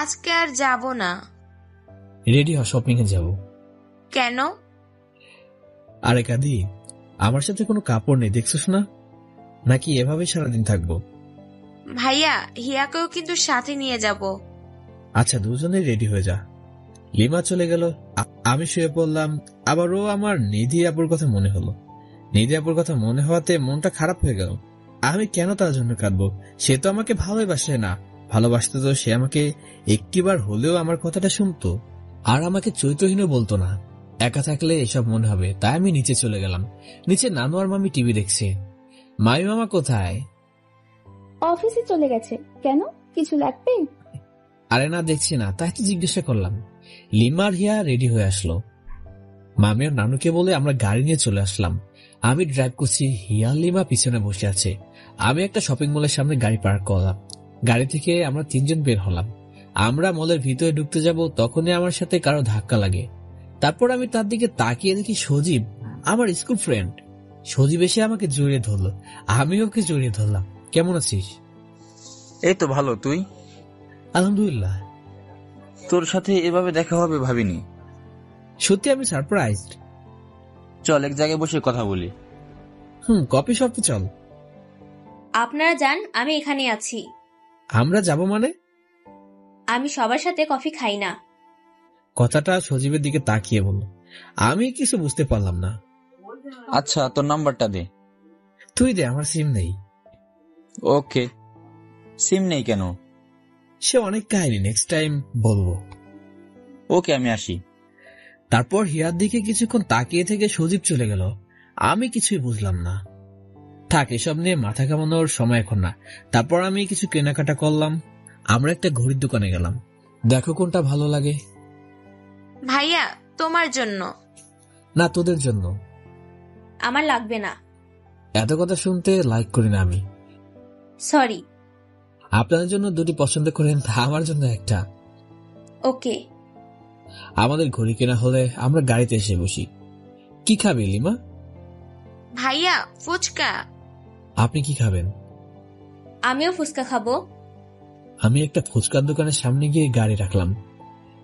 আজকে আর যাব না। রেডি হ, শপিং এ যাব। কেন? আরে কাদি, আমার সাথে কোনো কাপড় নেই দেখছিস না? নাকি এভাবে সারাদিন থাকবো? ভাইয়া, হিয়াকেও কিন্তু সাথে নিয়ে যাব। আচ্ছা, দুজনেই রেডি হয়ে যা। লিমা চলে গেল। আমি শুয়ে পড়লাম। আবারও আমার নিধি আপুর কথা মনে হলো। নিধি আপুর কথা মনে হওয়াতে মনটা খারাপ হয়ে গেল। আমি কেন তার জন্য কাঁদবো? সে তো আমাকে ভালোবাসে না। ভালোবাসতে তো সে আমাকে একটিবার হলেও আমার কথাটা শুনতো, আর আমাকে চরিত্রহীন বলতো না। একা থাকলে এসব মনে হবে, তাই আমি নিচে চলে গেলাম। নিচে নানু আর মামি টিভি দেখছে। মামি মামা কোথায়? অফিসে চলে গেছে। কেন, কিছু লাগবে? আরে না, দেখছি না, তাই তো জিজ্ঞাসা করলাম। লিমা আর হিয়া রেডি হয়ে আসলো। মামি আর নানুকে বলে আমরা গাড়ি নিয়ে চলে আসলাম। আমি ড্রাইভ করছি, হিয়া লিমা পিছনে বসে আছে। আমি একটা শপিং মলের সামনে গাড়ি পার্ক করলাম। গাড়ি থেকে আমরা তিনজন বের হলাম। আমরা মলের ভিতরে ঢুকতে যাব, তখনই আমার সাথে কারো ধাক্কা লাগে। তারপর আমি তার দিকে তাকিয়ে দেখি সজীব, আমার স্কুল ফ্রেন্ড। সজীব এসে আমাকে জড়িয়ে ধরলো, আমি ওকে জড়িয়ে ধরলাম। কেমন আছিস? এই তো ভালো, তুই? আলহামদুলিল্লাহ। তোর সাথে এভাবে দেখা হবে ভাবিনি। সত্যি আমি সারপ্রাইজড। চল এক জায়গায় বসে কথা বলি। কফি শপে চল। আপনারা যান, আমি এখানে আছি। আমরা যাব মানে? আমি সবার সাথে কফি খাই না। কথাটা সজীবের দিকে তাকিয়ে বলল। আমি কিছু বুঝতে পারলাম না। আচ্ছা, তোর নাম্বারটা দে। তুই দে, আমার সিম নেই। ওকে। সিম নেই কেন? সে অনেক কাহিনী, নেক্সট টাইম বলবো। ওকে, আমি আসি। তারপর হিয়ার দিকে কিছুক্ষণ তাকিয়ে থেকে সজীব চলে গেল। আমি কিছুই বুঝলাম না। থাক, এসব নিয়ে মাথা কামানোর সময় এখন না। তারপর আমি কিছু কেনাকাটা করলাম। আমরা একটা ঘড়ির দোকানে গেলাম। দেখো কোনটা ভালো লাগে। ভাইয়া, তোমার জন্য না, তোদের জন্য। আমার লাগবে না। এত কথা শুনতে লাইক করি না আমি। সরি। আপনাদের জন্য দুটি পছন্দ করেন, আমার জন্য একটা। ওকে। আমাদের ঘড়ি কেনা হলে আমরা গাড়িতে এসে বসি। কি খাবে লিমা? ভাইয়া, ফুচকা। আপনি কি খাবেন? আমিও ফুচকা খাবো। আমি একটা ফুচকার দোকানের সামনে গিয়ে গাড়ি রাখলাম।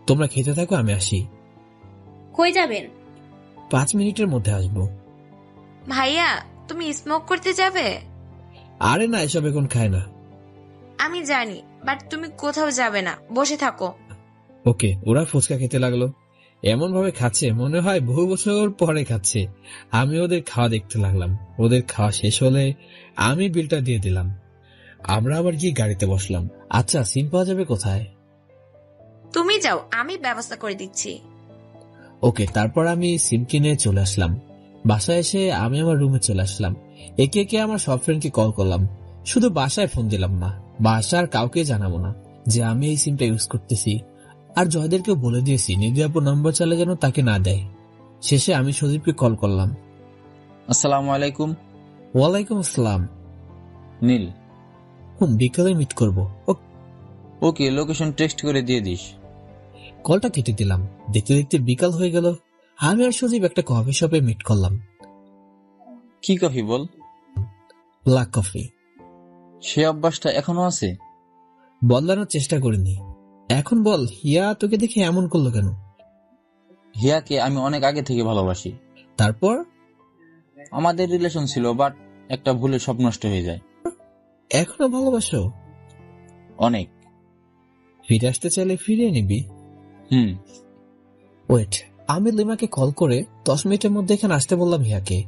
তোমরা খেতে থাকো, আমি আসি। কই যাবেন? 5 মিনিটের মধ্যে আসবো। ভাইয়া, তুমি স্মোক করতে যাবে? আরে না, এসব এখন খায় না। আমি জানি, বাট তুমি কোথাও যাবে না, বসে থাকো। ওকে। ওরা ফুচকা খেতে লাগলো। এমন ভাবে খাচ্ছে মনে হয় বহু বছর পরে খাচ্ছে। আমি ওদের খাওয়া দেখতে লাগলাম। ওদের খাওয়া শেষ হলে আমি বিলটা দিয়ে দিলাম। আমরা আবার গিয়ে গাড়িতে বসলাম। আচ্ছা, সিম পাওয়া যাবে কোথায়? তুমি যাও, আমি ব্যবস্থা করে দিচ্ছি। ওকে। তারপর আমি সিম কিনে চলে আসলাম। বাসায় এসে আমি আমার রুমে চলে আসলাম। একে একে আমার সব ফ্রেন্ডকে কল করলাম। শুধু বাসায় ফোন দিলাম না, বাসার কাউকে জানাবো না যে আমি এই সিমটা ইউজ করতেছি। আর জয়দেরকেও বলে দিয়েছি নিধি আপুর নম্বর চাইলে যেন তাকে না দেয়। শেষে আমি সজীবকে কল করলাম। আসসালামু আলাইকুম। ওয়ালাইকুম আসসালাম। নীল। বিকালে মিট করবো। ওকে, লোকেশন টেক্সট করে দিয়ে দিস। কলটা কেটে দিলাম। দেখতে দেখতে বিকাল হয়ে গেল। আমি আর সজীব একটা কফি শপে মিট করলাম। কি কফি বল? Black coffee. সে অভ্যাসটা এখনো আছে? বদলানোর চেষ্টা করিনি। এখন বল, হিয়া তোকে দেখে এমন করলো কেন? হিয়াকে আমি অনেক আগে থেকে ভালোবাসি। তারপর? আমাদের রিলেশন ছিল, বাট একটা ভুলে সব নষ্ট হয়ে যায়। এখনো ভালোবাসো? অনেক। ফিরে আসতে চাইলে ফিরিয়ে নিবি। ওয়েট, আমি লিমাকে কল করে 10 মিনিটের মধ্যে এখানে আসতে বললাম হিয়াকে।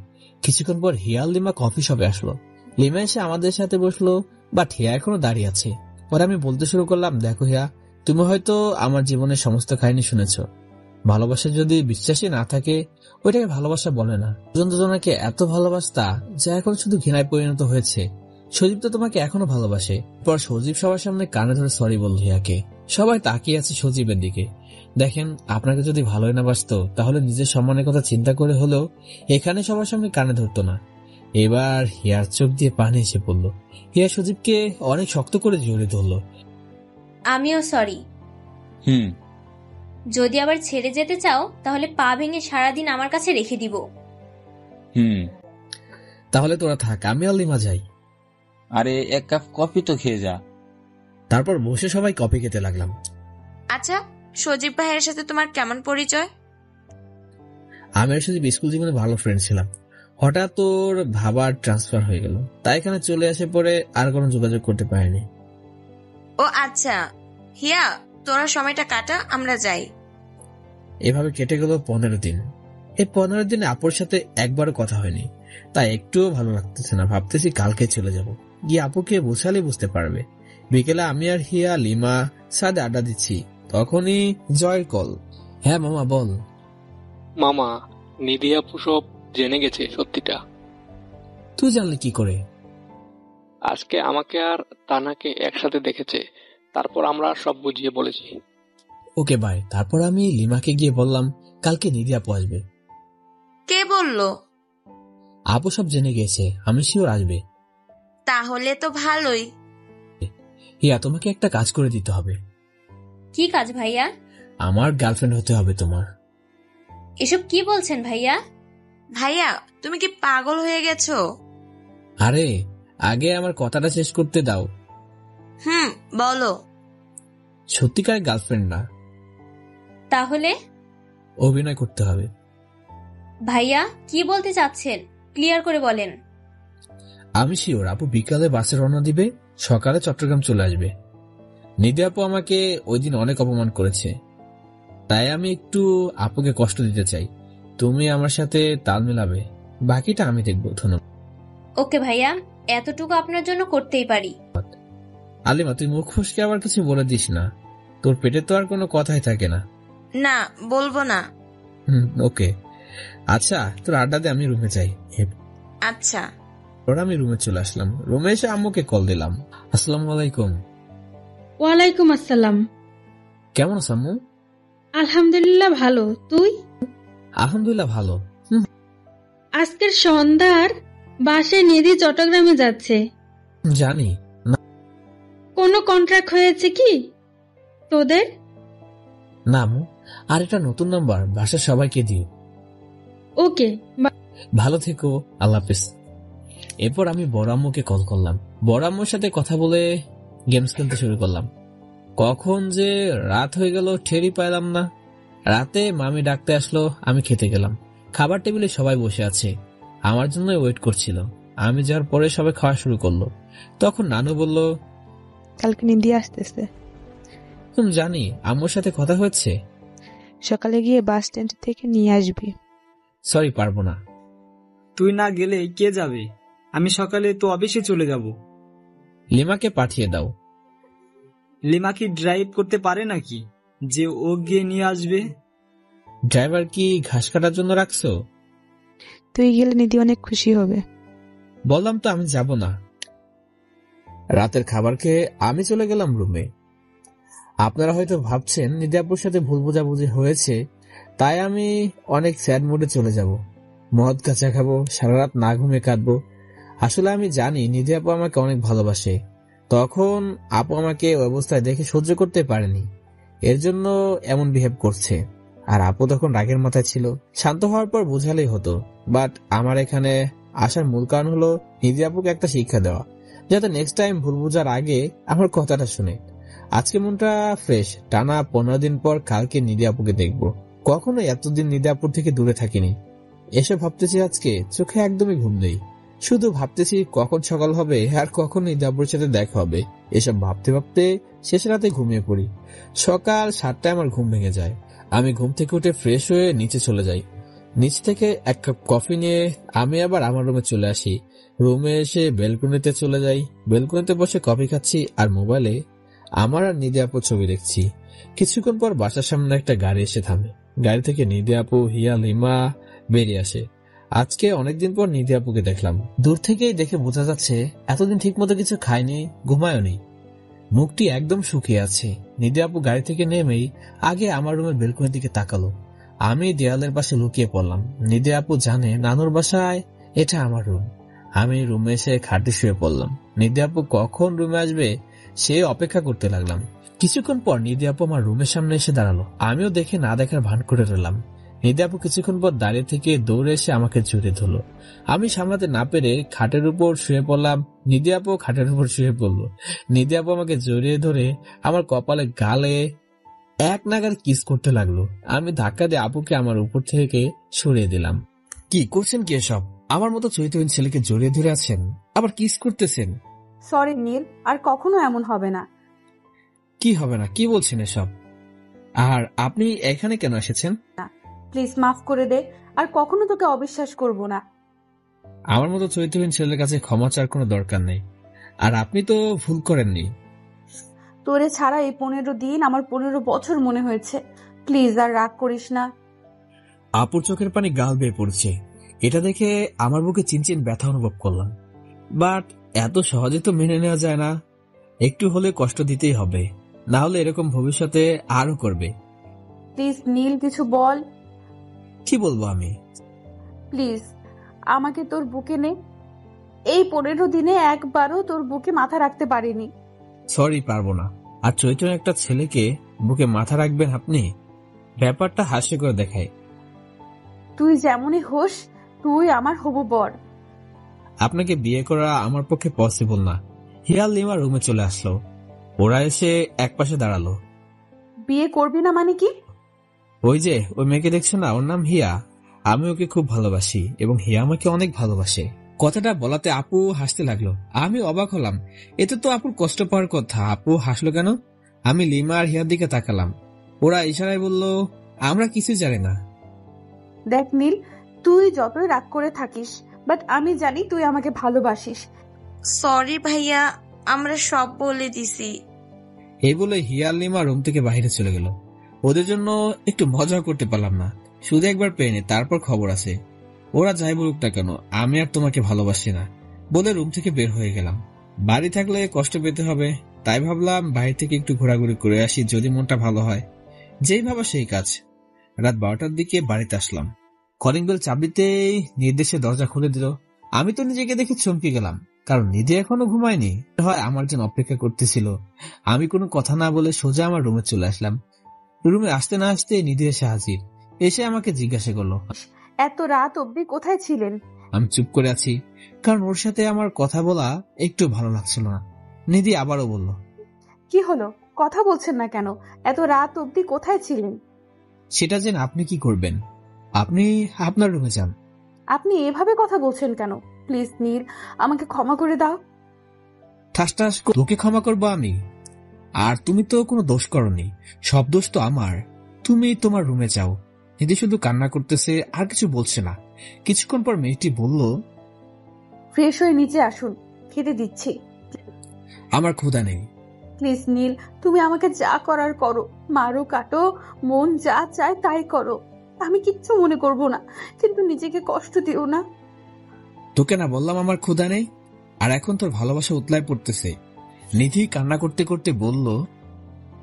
কিছুক্ষণ পর হিয়া লিমা কফি শপে আসলো। লিমা এসে আমাদের সাথে বসলো, বাট হিয়া এখনো দাঁড়িয়ে আছে। পরে আমি বলতে শুরু করলাম, দেখো হিয়া, তুমি হয়তো আমার জীবনের সমস্ত কাহিনী শুনেছ। ভালোবাসা যদি বিশ্বাসী না থাকে, ওইটাকে ভালোবাসা বলে না। দুজনকে এত ভালোবাসতা যা এখন শুধু ঘৃণায় পরিণত হয়েছে। সজীব তো তোমাকে এখনো ভালোবাসে। পর সজীব সবার সামনে কানে ধরে সরি বলল হিয়াকে। সবাই তাকিয়ে আছে সজীবের দিকে। দেখেন, আপনাকে যদি ভালোই না বাসতো তাহলে নিজের সম্মানের কথা চিন্তা করে হলেও এখানে সবার সামনে কানে ধরতো না। এবার হিয়ার চোখ দিয়ে পানি এসে পড়ল। হিয়া সজীবকে অনেক শক্ত করে জড়িয়ে ধরল। আমিও সরি। যদি আবার ছেড়ে যেতে চাও তাহলে পা ভেঙে সারাদিন আমার কাছে রেখে দিব। তাহলে তোরা থাক, আমি আর লিমা যাই। আরে, এক কাপ কফি তো খেয়ে যা। তারপর বসে সবাই কফি খেতে লাগলাম। আচ্ছা, সজীব ভাইয়ের সাথে তোমার কেমন পরিচয়? আমি আর সজীব স্কুল জীবনে ভালো ফ্রেন্ড ছিলাম। হঠাৎ তোর ভাবার ট্রান্সফার হয়ে গেল, তাই এখানে চলে আসে পরে আর কোনো যোগাযোগ করতে পারিনি। ও আচ্ছা, হিয়া তোরা সময়টা কাটা, আমরা যাই। এভাবে কেটে গেল 15 দিন। এই 15 দিনে আপুর সাথে একবারও কথা হয়নি, তাই একটুও ভালো লাগতেছে না। ভাবতেছি কালকে চলে যাব, গিয়ে আপুকে বোঝালে বুঝতে পারবে। বিকেলে আমি আর হিয়া লিমা সাথে আড্ডা দিচ্ছি, তখনই জয়ের কল। হ্যাঁ মামা, বল। মামা, নিধি আপু সব জেনে গেছে সত্যিটা। তুই জানলি কি করে? আজকে আমাকে আর তানাকে একসাথে দেখেছে, তারপর আমরা সব বুঝিয়ে বলেছি। Okay bye. তারপর আমি লিমাকে গিয়ে বললাম কালকে নিধি আপু আসবে। কে বললো? আপু সব জেনে গেছে, আমি শিওর আসবে। তাহলে তো ভালোই। হিয়া, তোমাকে একটা কাজ করে দিতে হবে। কি কাজ ভাইয়া? আমার গার্লফ্রেন্ড হতে হবে তোমার। এসব কি বলছেন ভাইয়া? ভাইয়া তুমি কি পাগল হয়ে গেছো? আরে আগে আমার কথাটা শেষ করতে দাও। বলো। সত্যিকার গার্লফ্রেন্ড না। তাহলে? অভিনয় করতে হবে। ভাইয়া কি বলতে চাচ্ছেন, ক্লিয়ার করে বলেন। আমি শিওর আপু বিকালে বাসে রওনা দিবে, সকালে চট্টগ্রাম চলে আসবে। নিধি আপু আমাকে ওই দিন অনেক অপমান করেছে, তাই আমি একটু আপুকে কষ্ট দিতে চাই। তুমি আমার সাথে তাল মেলাবে, বাকিটা আমি দেখবো। ধন্যবাদ। ওকে ভাইয়া, এতটুকু আপনার জন্য করতেই পারি। আলিমা তুই মুখ ফসকে আবার কিছু বলে দিস না, তোর পেটে তো আর কোনো কথাই থাকে না। না বলবো না। ওকে আচ্ছা, তোর আড্ডা দে, আমি রুমে যাই। আচ্ছা। ওরা আমি রুমে চলে আসলাম। রুমে এসে আম্মুকে কল দিলাম। আসসালামু আলাইকুম। ওয়ালাইকুম আসসালাম। কেমন আছো আম্মু? আলহামদুলিল্লাহ ভালো, তুই? আলহামদুলিল্লাহ ভালো। আজকের সন্ধ্যার বাসে নিধি চট্টগ্রামে যাচ্ছে। জানি না। কোনো কন্ট্রাক্ট হয়েছে কি তোদের? না আম্মু, আর এটা নতুন নাম্বার, বাসার সবাইকে দিও। ওকে, ভালো থেকো, আল্লাহ হাফেজ। এরপর আমি বড় আম্মুকে কল করলাম। বড় আম্মুর সাথে কথা বলে গেমস খেলতে শুরু করলাম। কখন যে রাত হয়ে গেল টেরই পাইলাম না। রাতে মামি ডাকতে আসলো, আমি খেতে গেলাম। খাবার টেবিলে সবাই বসে আছে, আমার জন্য ওয়েট করছিল। আমি যাওয়ার পরে সবাই খাওয়া শুরু করলো। তখন নানু বলল, কালকে নিধি আসতেছে। তুমি জানি আম্মুর সাথে কথা হয়েছে, সকালে গিয়ে বাস স্ট্যান্ড থেকে নিয়ে আসবি। সরি পারবো না। তুই না গেলে কে যাবে? আমি সকালে তো অফিসে চলে যাব। লিমাকে পাঠিয়ে দাও। লিমা কি ড্রাইভ করতে পারে নাকি যে ও গিয়ে নিয়ে আসবে? ড্রাইভার কি ঘাস কাটার জন্য রাখছো? তুই গেলে নিধি অনেক খুশি হবে। বললাম তো আমি যাব না। রাতের খাবার খেয়ে আমি চলে গেলাম রুমে। আপনারা হয়তো ভাবছেন নিধি আপুর সাথে ভুল বোঝাবুঝি হয়েছে, তাই আমি অনেক স্যাড মুডে চলে যাব, মদ কাঁচা খাবো, সারা রাত না ঘুমে কাটবো। আসলে আমি জানি নিধি আপু আমাকে অনেক ভালোবাসে। তখন আপু আমাকে অবস্থায় দেখে সহ্য করতে পারেনি, এর জন্য এমন বিহেভ করছে। আর আপু তখন রাগের মাথায় ছিল। শান্ত হওয়ার পর বোঝালেই হতো, বাট আমার এখানে আসার মূল কারণ হলো নিধি আপুকে একটা শিক্ষা দেওয়া, যাতে নেক্সট টাইম ভুল বোঝার আগে আমার কথাটা শুনে। আজকে মনটা ফ্রেশ। টানা 15 দিন পর কালকে নিধি আপুকে দেখবো। কখনো এতদিন নিধি আপুর থেকে দূরে থাকিনি। এসে ভাবতেছি আজকে চোখে একদমই ঘুম নেই। শুধু ভাবতেছি কখন সকাল হবে আর কখন নিধি আপুর সাথে দেখা হবে। এসব ভাবতে ভাবতে শেষ রাতে ঘুমিয়ে পড়ি। সকাল 7টায় আমার ঘুম ভেঙে যায়। আমি ঘুম থেকে উঠে ফ্রেশ হয়ে নিচে চলে যাই। নিচ থেকে এক কাপ কফি নিয়ে আমি আবার আমার রুমে চলে আসি। রুমে এসে বেলকনিতে চলে যাই। বেলকনিতে বসে কফি খাচ্ছি আর মোবাইলে আমার আর নিধি আপুর ছবি দেখছি। কিছুক্ষণ পর বাসার সামনে একটা গাড়ি এসে থামে। গাড়ি থেকে নিধি আপু, হিয়া, লিমা বেরিয়ে আসে। আজকে অনেকদিন পর নিধি আপুকে দেখলাম। দূর থেকেই দেখে বোঝা যাচ্ছে এতদিন ঠিক মতো কিছু খায়নি, ঘুমায়নি, মুখটি একদম শুকিয়ে আছে। নিধি আপু গাড়ি থেকে নেমেই আগে আমার রুমের বেলকনির দিকে তাকালো। আমি দেয়ালের পাশে লুকিয়ে পড়লাম। নিধি আপু জানে নানুর বাসায় এটা আমার রুম। আমি রুমে এসে খাটে শুয়ে পড়লাম। নিধি আপু কখন রুমে আসবে সে অপেক্ষা করতে লাগলাম। কিছুক্ষণ পর নিধি আপু আমার রুমের সামনে এসে দাঁড়ালো। আমিও দেখে না দেখার ভান করে রইলাম। নিধি আপু কিছুক্ষণ পর দাঁড়িয়ে থেকে দৌড়ে এসে আমাকে জড়িয়ে ধরল। আমি সামলাতে না পেরে খাটের উপর শুয়ে পড়লাম। নিধি আপু খাটের উপর শুয়ে পড়লো। নিধি আপু আমাকে জড়িয়ে ধরে আমার কপালে গালে এক নাগার কিস করতে লাগলো। আমি ধাক্কা দিয়ে আপুকে আমার উপর থেকে সরিয়ে দিলাম। কি করছেন কি এসব? আমার মতো চরিত্রহীন ছেলেকে জড়িয়ে ধরে আছেন, আবার কিস করতেছেন। সরি নীল, আর কখনো এমন হবে না। কি হবে না? কি বলছেন এসব? আর আপনি এখানে কেন এসেছেন? প্লিজ মাফ করে দে, আর কখনো তোকে অবিশ্বাস করব না। আমার মতো চরিত্রহীন ছেলের কাছে ক্ষমা চাওয়ার কোনো দরকার নেই, আর আপনি তো ভুল করেননি। তোরে ছাড়া এই 15 দিন আমার 15 বছর মনে হয়েছে। প্লিজ আর রাগ করিস না। আপুর চোখের পানি গাল বেয়ে পড়ছে। এটা দেখে আমার বুকে চিনচিন ব্যথা অনুভব করলাম। বাট এত সহজে তো মেনে নেওয়া যায় না। একটু হলে কষ্ট দিতেই হবে, না হলে এরকম ভবিষ্যতে আরো করবে। প্লিজ নীল, কিছু বল। কি বলবো আমি? প্লিজ আমাকে তোর বুকে নে। এই 15 দিনে একবারও তোর বুকে মাথা রাখতে পারিনি। সরি, পারবো না। আর চরিত্র একটা ছেলেকে বুকে মাথা রাখবেন আপনি? ব্যাপারটা হাস্য করে দেখায়। তুই যেমনই হোস, তুই আমার হবু বর। আপনাকে বিয়ে করা আমার পক্ষে পসিবল না। হিয়া লিমা রুমে চলে আসলো। ওরা এসে একপাশে দাঁড়ালো। বিয়ে করবি না মানে কি? ওই যে ওই মেয়েকে দেখছো না, ওর নাম হিয়া। আমি ওকে খুব ভালোবাসি এবং হিয়া আমাকে অনেক ভালোবাসে। কথাটা বলাতে আপু হাসতে লাগলো। আমি অবাক হলাম, এতে তো আপুর কষ্ট পাওয়ার কথা। আপু হাসলো কেন? আমি লিমা আর হিয়ার দিকে তাকালাম। ওরা ইশারায় বলল, আমরা কিছু জানি না। দেখ নীল, তুই যতই রাগ করে থাকিস, বাট আমি জানি তুই আমাকে ভালোবাসিস। সরি ভাইয়া, আমরা সব বলে দিছি। এই বলে হিয়া লিমা রুম থেকে বাইরে চলে গেল। ওদের জন্য একটু মজা করতে পারলাম না। শুধু একবার পেয়ে নে, তারপর খবর আছে। ওরা যাই বলুক না কেন, আমি আর তোমাকে ভালোবাসি না বলে রুম থেকে বের হয়ে গেলাম। বাড়ি থাকলে কষ্ট পেতে হবে, তাই ভাবলাম বাইরে থেকে একটু ঘোরাঘুরি করে আসি, যদি মনটা ভালো হয়। যেই ভাবা সেই কাজ। রাত 12টার দিকে বাড়িতে আসলাম। কলিং বেল চাপ দিতেই নির্দেশে দরজা খুলে দিল। আমি তো নিজেকে দেখে চমকে গেলাম, কারণ নিধি এখনো ঘুমায়নি। হয় আমার জন্য অপেক্ষা করতেছিল। আমি কোনো কথা না বলে সোজা আমার রুমে চলে আসলাম। রুমে আসতে না আসতে নিধি এসে হাজির। এসে আমাকে জিজ্ঞাসা করলো, এত রাত অবধি কোথায় ছিলেন? আমি চুপ করে আছি, কারণ ওর সাথে আমার কথা বলা একটু ভালো লাগছিল না। নিধি আবারও বলল, কি হলো, কথা বলছেন না কেন? এত রাত অবধি কোথায় ছিলেন? সেটা জেনে আপনি কি করবেন? আপনি আপনার রুমে যান। আপনি এভাবে কথা বলছেন কেন? প্লিজ নীল, আমাকে ক্ষমা করে দাও। ঠাস ঠাস তোকে ক্ষমা করবো আমি? আর তুমি তো কোনো দোষ করনি, সব দোষ তো আমার। তুমি তোমার রুমে যাও। নিধি শুধু কান্না করতেছে, আর কিছু বলছে না। কিছুক্ষণ পর মেয়েটি বলল, ফ্রেশ হয়ে নিচে আসুন, খেতে দিচ্ছি। আমার ক্ষুধা নেই। প্লিজ নীল, তুমি আমাকে যা করার করো, মারো কাটো, মন যা চায় তাই করো, আমি কিচ্ছু মনে করব না, কিন্তু নিজেকে কষ্ট দিও না। তোকে না বললাম আমার ক্ষুধা নেই? আর এখন তোর ভালোবাসা উতলায় পড়তেছে। নিধি কান্না করতে করতে বলল,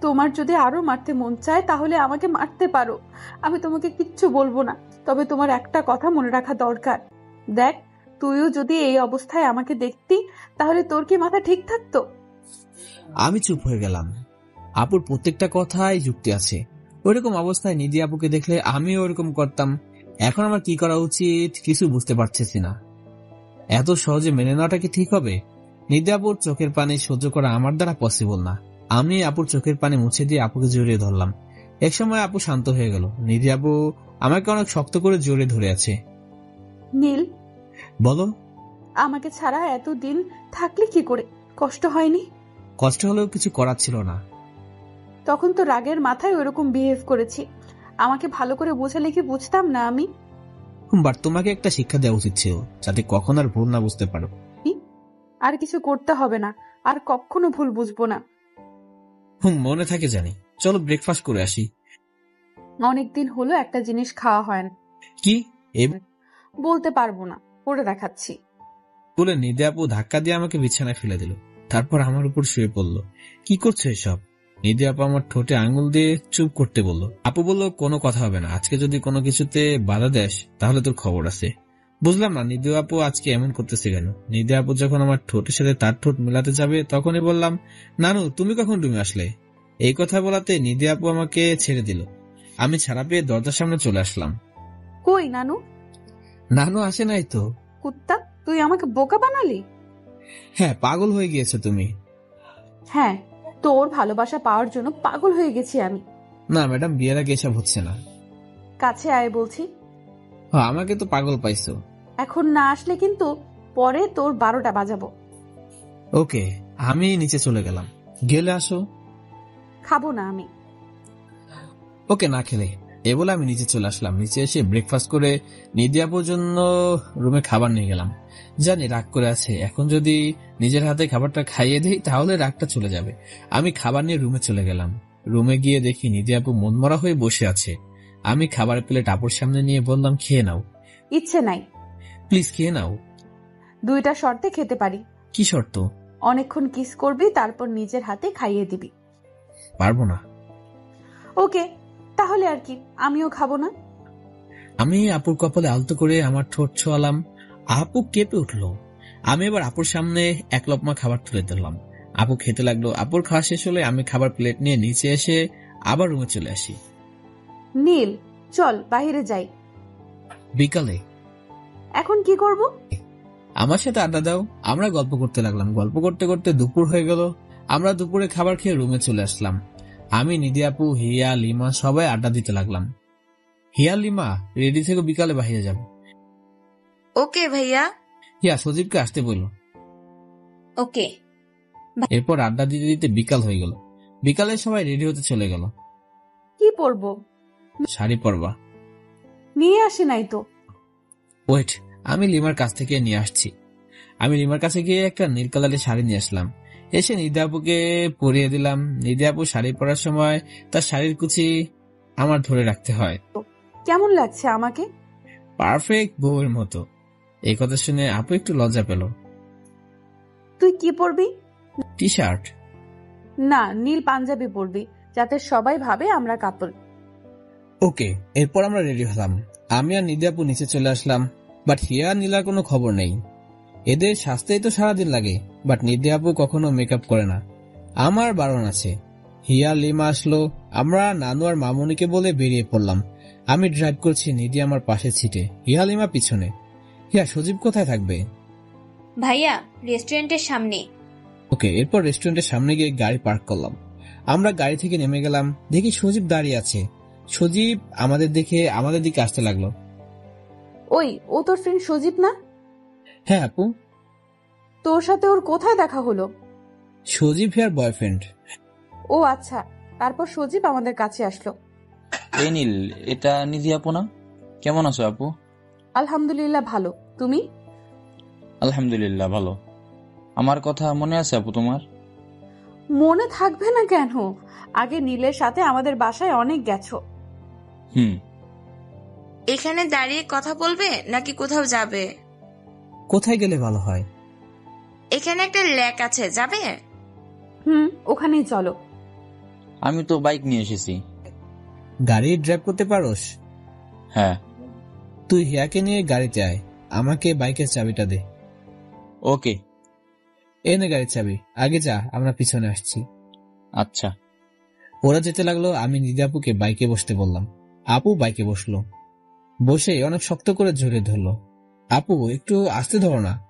তোমার যদি আরো মারতে মন চায় তাহলে আমাকে মারতে পারো, আমি তোমাকে কিচ্ছু বলবো না। তবে তোমার একটা কথা মনে রাখা দরকার। দেখ, তুইও যদি এই অবস্থায় আমাকে দেখতি, তাহলে তোর কি মাথা ঠিক থাকতো? আমি চুপ হয়ে গেলাম। আপুর প্রত্যেকটা কথাই যুক্তি আছে। ওইরকম অবস্থায় নিধি আপুকে দেখলে আমিও ওরকম করতাম। এখন আমার কি করা উচিত কিছু বুঝতে পারতেছি না। এত সহজে মেনে নেওয়াটা কি ঠিক হবে? নিধি আপুর চোখের পানি সহ্য করা আমার দ্বারা পসিবল না। আমি আপুর চোখের পানি মুছে দিয়ে আপুকে জড়িয়ে ধরলাম। একসময় আপু শান্ত হয়ে গেল। নিধি আপু আমাকে অনেক শক্ত করে জড়িয়ে ধরে আছে। নীল, বলো। আমাকে ছাড়া এতদিন থাকলে কি করে? কষ্ট হয়নি? কষ্ট হলেও কিছু করার ছিল না। তখন তো রাগের মাথায় ওরকম বিহেভ করেছি। আমাকে ভালো করে বোঝালে কি বুঝতাম না আমি? বাট তোমাকে একটা শিক্ষা দেওয়া উচিত ছিল, যাতে কখন আর ভুল না বুঝতে পারো। আর কিছু করতে হবে না, আর কখনো ভুল বুঝবো না। মনে থাকে জানি। চলো ব্রেকফাস্ট করে আসি। অনেকদিন হলো একটা জিনিস খাওয়া হয় না। কি? বলতে পারবো না, পড়ে দেখাচ্ছি বলে নিধি আপু ধাক্কা দিয়ে আমাকে বিছানায় ফেলে দিল। তারপর আমার উপর শুয়ে পড়ল। কি করছো এসব? নিধি আপু আমার ঠোঁটে আঙুল দিয়ে চুপ করতে বলল। আপু বলল, কোনো কথা হবে না, আজকে যদি কোনো কিছুতে বাধা দেস তাহলে তোর খবর আছে। বুঝলাম না নিধি আপু আজকে এমন করতেছে কেন। নিধি আপু যখন আমার ঠোঁটের সাথে তার ঠোঁট মেলাতে যাবে তখনই বললাম, নানু তুমি কখন রুমে আসলে? এই কথা বলাতে নিধি আপু আমাকে ছেড়ে দিল। আমি ছাড়া পেয়ে দরজার সামনে চলে আসলাম। কই নানু? নানু আসে নাই তো। কুত্তা, তুই আমাকে বোকা বানালি। হ্যাঁ, পাগল হয়ে গিয়েছে তুমি। হ্যাঁ, তোর ভালোবাসা পাওয়ার জন্য পাগল হয়ে গেছি আমি। না ম্যাডাম, বিয়ের আগে এসব হচ্ছে না। কাছে আয় বলছি। আমাকে তো পাগল পাইছো। এখন না আসলে কিন্তু পরে তোর 12টা বাজাবো। ওকে, আমি নিচে চলে গেলাম। গেলে আসো। খাবো না আমি। ওকে, না খেলে। এ বলে আমি নিচে চলে আসলাম। নিচে এসে ব্রেকফাস্ট করে নিধি আপুর জন্য রুমে খাবার নিয়ে গেলাম। জানি রাগ করে আছে, এখন যদি নিজের হাতে খাবারটা খাইয়ে দিই তাহলে রাগটা চলে যাবে। আমি খাবার নিয়ে রুমে চলে গেলাম। রুমে গিয়ে দেখি নিধি আপু মনমরা হয়ে বসে আছে। আমি খাবারের প্লেট আপুর সামনে নিয়ে বললাম, খেয়ে নাও। ইচ্ছে নাই। প্লিজ খেয়ে নাও। 2টা শর্তে খেতে পারি। কি শর্ত? অনেকক্ষণ কিস করবি, তারপর নিজের হাতে খাইয়ে দিবি। পারবো না। ওকে, তাহলে আর কি, আমিও খাবো না। আমি আপুর কপালে আলতো করে আমার ঠোঁট ছোঁয়ালাম। আপু কেঁপে উঠলো। আমি এবার আপুর সামনে এক লপমা খাবার তুলে দিলাম। আপু খেতে লাগলো। আপুর খাওয়া শেষ হলে আমি খাবার প্লেট নিয়ে নিচে এসে আবার রুমে চলে আসি। নীল, চল বাইরে যাই। বিকালে এখন কি করব? আমার সাথে আড্ডা দাও। আমরা গল্প করতে লাগলাম। গল্প করতে করতে দুপুর হয়ে গেল। আমরা দুপুরে খাবার খেয়ে রুমে চলে আসলাম। আমি, নিধি আপু, হিয়া, লিমা সবাই আড্ডা দিতে লাগলাম। হিয়া, লিমা রেডি থেকে, বিকালে বাইরে যাব। ওকে ভাইয়া। হিয়া সজীবকে আসতে বলল। ওকে। এরপর আড্ডা দিতে দিতে বিকাল হয়ে গেল। বিকালে সবাই রেডি হতে চলে গেল। কি পরবো? শাড়ি পরবা? নিয়ে আসি নাই তো। ওয়েট, আমি লিমার কাছ থেকে নিয়ে আসছি। আমি লিমার কাছে গিয়ে একটা নীল কালারের শাড়ি নিয়ে আসলাম। এসে নিধি আপুকে পরিয়ে দিলাম। নিধি আপু শাড়ি পরার সময় তার শাড়ির কুচি আমার ধরে রাখতে হয়। কেমন লাগছে আমাকে? পারফেক্ট বউয়ের মতো। এই কথা শুনে আপু একটু লজ্জা পেল। তুই কি পরবি? T shirt. না, নীল পাঞ্জাবি পরবি, যাতে সবাই ভাবে আমরা কাপল। ওকে। এরপর আমরা রেডি হলাম। আমি আর নিধি আপু নিচে চলে আসলাম। বাট হিয়া আর নীলার কোনো খবর নেই। এদের সাজতেই তো সারাদিন লাগে, বাট নিধি আপু কখনো মেকআপ করে না। আমার বারণ আছে। হিয়া, লিমা আসলো। আমরা নানু আর মামুনিকে বলে বেরিয়ে পড়লাম। আমি ড্রাইভ করছি, নিধি আমার পাশে সিটে, হিয়া, লিমা পিছনে। হিয়া, সজীব কোথায় থাকবে? ভাইয়া, রেস্টুরেন্টের সামনে। ওকে। এরপর রেস্টুরেন্টের সামনে গিয়ে গাড়ি পার্ক করলাম। আমরা গাড়ি থেকে নেমে গেলাম। দেখি সজীব দাঁড়িয়ে আছে। সজীব আমাদের দেখে আমাদের দিকে আসতে লাগলো। ওই, ও তোর ফ্রেন্ড সজীব না? হ্যাঁ আপু। তোর সাথে ওর কোথায় দেখা হলো? সজীব হিয়ার বয়ফ্রেন্ড। ও আচ্ছা। তারপর সজীব আমাদের কাছে আসলো। এই নীল, এটা নিধি আপু না? কেমন আছো আপু? আলহামদুলিল্লাহ ভালো। তুমি? আলহামদুলিল্লাহ ভালো। আমার কথা মনে আছে আপু তোমার? মনে থাকবে না কেন? আগে নীলের সাথে আমাদের বাসায় অনেক গেছো। এখানে দাঁড়িয়ে কথা বলবে নাকি কোথাও যাবে? কোথায় গেলে ভালো হয়? এখানে একটা লেক আছে, যাবে? ওখানেই চলো। আমি তো বাইক নিয়ে এসেছি। গাড়ি ড্রাইভ করতে পারোস? হ্যাঁ। তুই হিয়াকে নিয়ে গাড়িতে আয়, আমাকে বাইকের চাবিটা দে। ওকে। এনে গাড়ির চাবি, আগে যা, আমরা পিছনে আসছি। আচ্ছা। ওরা যেতে লাগলো। আমি নিধি আপুকে বাইকে বসতে বললাম। আপু বাইকে বসলো। বসে অনেক শক্ত করে জড়িয়ে ধরলো। আপু, একটু আস্তে ধরো না।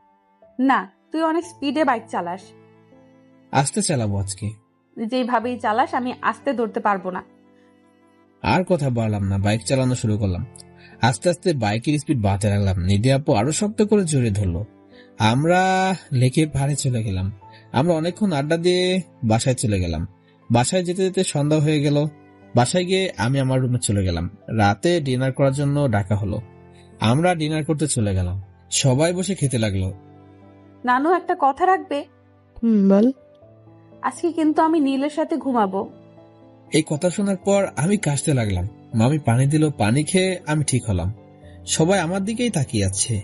না, তুই অনেক স্পিডে বাইক চালাস। আস্তে চালাবো আজকে। যেভাবেই চালাস আমি আস্তে ধরতে পারবো না। আর কথা বললাম না, বাইক চালানো শুরু করলাম। আস্তে আস্তে বাইকের স্পিড বাড়াতে লাগলাম। নিধি আপু আরো শক্ত করে জড়িয়ে ধরলো। আমরা লেকে পাহাড়ে চলে গেলাম। আমরা অনেকক্ষণ আড্ডা দিয়ে বাসায় চলে গেলাম। বাসায় যেতে যেতে সন্ধ্যা হয়ে গেল। বাসায় গিয়ে আমি আমার রুমে চলে গেলাম। রাতে ডিনার করার জন্য ডাকা হলো। আমরা ডিনার করতে চলে গেলাম। সবাই বসে খেতে লাগলো। নানু, একটা কথা রাখবে? বল। আজকে কিন্তু আমি নীলের সাথে ঘুমাবো। এই কথা শোনার পর আমি কাশতে লাগলাম। মামি পানি দিল। পানি খেয়ে আমি ঠিক হলাম। সবাই আমার দিকেই তাকিয়ে আছে।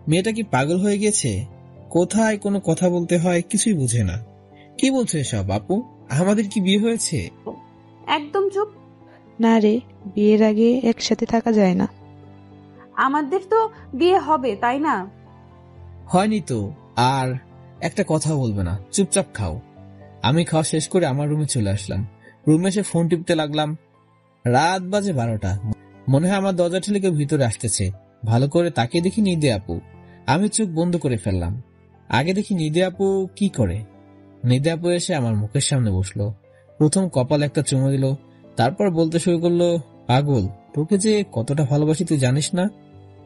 মেয়েটা কি পাগল হয়ে গেছে? কোথায় কোনো কথা বলতে হয় কিছুই বুঝে না। কি বলছো এসব আপু? আমাদের কি বিয়ে হয়েছে? একদম চুপ। না রে, বিয়ের আগে একসাথে থাকা যায় না। আমাদের তো বিয়ে হবে, তাই না? হয়নি তো। আর একটা কথা বলবে না, চুপচাপ খাও। আমি খাওয়া শেষ করে আমার রুমে চলে আসলাম। রুমে এসে ফোন টিপতে লাগলাম। রাত বাজে 12টা। মনে হয় আমার দরজা ঠেলে কেউ ভিতরে আসতেছে। ভালো করে তাকিয়ে দেখি নিধি আপু। আমি চোখ বন্ধ করে ফেললাম। আগে দেখি নিধি আপু কি করে। নিধি আপু এসে আমার মুখের সামনে বসলো। প্রথম কপালে একটা চুমু দিল। তারপর বলতে শুরু করলো, পাগল, তোকে যে কতটা ভালোবাসি তুই জানিস না?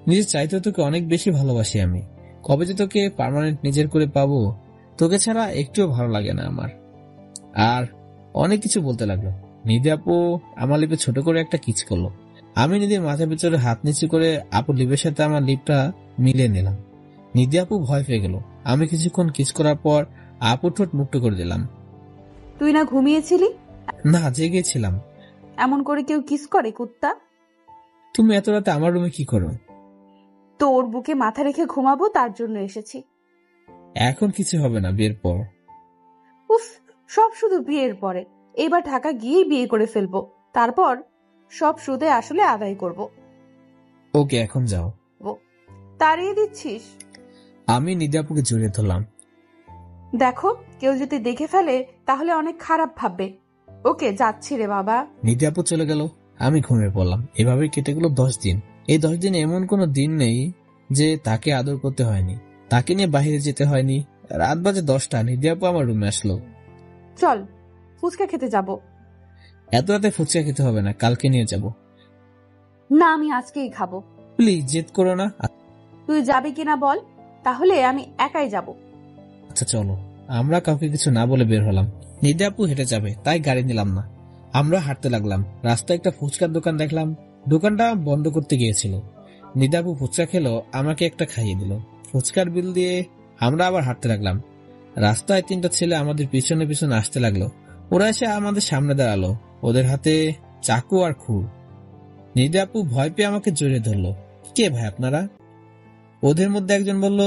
নিজের চাইতে তোকে অনেক বেশি ভালোবাসি আমি। কবে যে তোকে পার্মানেন্ট নিজের করে পাবো। তোকে ছাড়া একটুও ভালো লাগে না আমার। আর অনেক কিছু বলতে লাগলো। নিধি আপু আমার লিপে ছোট করে একটা কিস করলো। আমি নিধির মাথার পিছনে হাত নিচু করে আপুর লিপের সাথে আমার লিপটা মিলিয়ে নিলাম। নিধি আপু ভয় পেয়ে গেল। আমি কিছুক্ষণ কিস করার পর আপুর ঠোঁট মুক্ত করে দিলাম। তুই না ঘুমিয়েছিলি? না, জেগেছিলাম। এমন করে কেউ কিস করে কুত্তা? তুমি এত রাতে আমার রুমে কি করো? তোর বুকে মাথা রেখে ঘুমাবো, তার জন্য এসেছি। এখন কিছু হবে না, বিয়ের পর। উফ, সব শুধু বিয়ের পরে। এবার ঢাকা গিয়েই বিয়ে করে ফেলবো, তারপর সব সুদে আসলে আদায় করব। ওকে, এখন যাও। তাড়িয়ে দিচ্ছিস? আমি নিধি আপুকে জড়িয়ে ধরলাম। দেখো, কেউ যদি দেখে ফেলে তাহলে অনেক খারাপ ভাববে। ওকে, যাচ্ছি রে বাবা। নিধি আপু চলে গেল, আমি ঘুমিয়ে পড়লাম। এভাবে কেটে গেল 10 দিন। এই 10 দিনে এমন কোনো দিন নেই যে তাকে আদর করতে হয়নি, তাকে নিয়ে বাইরে যেতে হয়নি। রাত বাজে 10টা, নিধি আপু আমার রুমে আসলো। চল ফুচকা খেতে যাব। এত রাতে ফুচকা খেতে হবে না, কালকে নিয়ে যাব। না, আমি আজকেই খাবো। প্লিজ জেদ করো না। তুই যাবি কিনা বল, তাহলে আমি একাই যাব। আচ্ছা চলো। আমরা কাউকে কিছু না বলে বের হলাম। নিধি আপু হেঁটে যাবে তাই গাড়ি নিলাম না। আমরা হাঁটতে লাগলাম। রাস্তায় একটা ফুচকার দোকান দেখলাম, দোকানটা বন্ধ করতে গিয়েছিল। নিধি আপু ফুচকা খেলো, আমাকে একটা খাইয়ে দিল। ফুচকার বিল দিয়ে আমরা আবার হাঁটতে লাগলাম। রাস্তায় 3টা ছেলে আমাদের পিছনে পিছনে আসতে লাগলো। ওরা এসে আমাদের সামনে দাঁড়ালো, ওদের হাতে চাকু আর খুর। নিধি আপু ভয় পেয়ে আমাকে জড়িয়ে ধরলো। কে ভাই আপনারা? ওদের মধ্যে একজন বলল,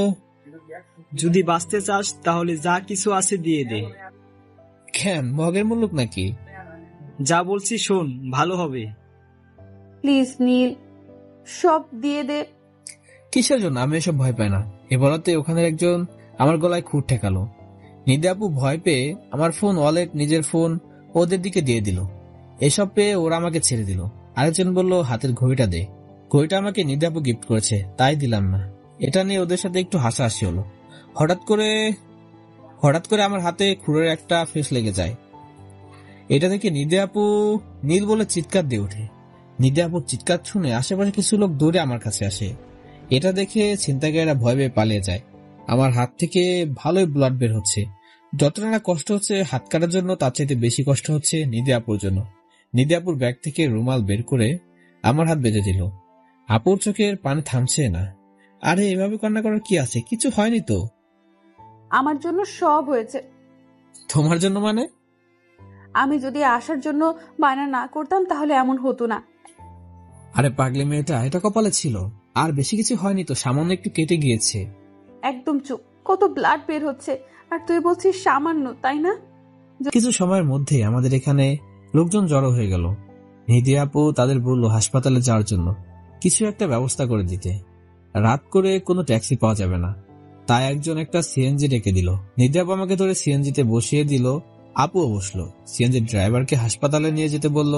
যদি বাঁচতে চাস তাহলে যা কিছু আছে দিয়ে দে। কেন, মগের মুলুক নাকি? যা বলছি শোন, ভালো হবে। প্লিজ নীল, সব দিয়ে দে। কিসের জন্য? আমি এসব ভয় পাই না। এ বলাতে ওখানে একজন আমার গলায় খুঁট ঠেকালো। নিধি আপু ভয় পেয়ে আমার ফোন, ওয়ালেট, নিজের ফোন ওদের দিকে দিয়ে দিল। এসব পেয়ে ওরা আমাকে ছেড়ে দিল। আরেকজন বলল, হাতের ঘড়িটা দে। ঘড়িটা আমাকে নিধি আপু গিফট করেছে, তাই দিলাম না। এটা নিয়ে ওদের সাথে একটু হাসাহাসি হলো। হঠাৎ করে আমার হাতে খুরের একটা ফেস লেগে যায়। এটা দেখে নিধি আপু নীল বলে চিৎকার দিয়ে ওঠে। নিধি আপুর চিৎকার শুনে আশেপাশে কিছু লোক দৌড়ে আমার কাছে আসে। এটা দেখে ছিনতাইকারীরা ভয় পেয়ে পালিয়ে যায়। আমার হাত থেকে ভালোই ব্লাড বের হচ্ছে। যতটা না কষ্ট হচ্ছে হাত কাটার জন্য, তার চাইতে বেশি কষ্ট হচ্ছে নিধি আপুর জন্য। নিধি আপুর ব্যাগ থেকে রুমাল বের করে আমার হাত বেঁধে দিল। আপুর চোখের পানি থামছে না। আরে এভাবে কান্না করার কি আছে? কিছু হয়নি তো। আমার জন্য সব হয়েছে। তোমার জন্য মানে? আমি যদি আসার জন্য বায়না না করতাম তাহলে এমন হতো না। আরে পাগলি মেয়েটা, এটা কপালে ছিল। আর বেশি কিছু হয়নি তো, সামান্য একটু কেটে গিয়েছে। একদম চুপ। কত ব্লাড বের হচ্ছে আর তুই বলছিস সামান্য, তাই না? কিছু সময়ের মধ্যে আমাদের এখানে লোকজন জড়ো হয়ে গেল। নিধি আপু তাদের বলল হাসপাতালে যাওয়ার জন্য কিছু একটা ব্যবস্থা করে দিতে। রাত করে কোনো ট্যাক্সি পাওয়া যাবে না, তাই একজন একটা সিএনজি ডেকে দিল। নিধি আপু আমাকে ধরে সিএনজিতে বসিয়ে দিল। আপুও বসলো। সিএনজি ড্রাইভারকে হাসপাতালে নিয়ে যেতে বলল।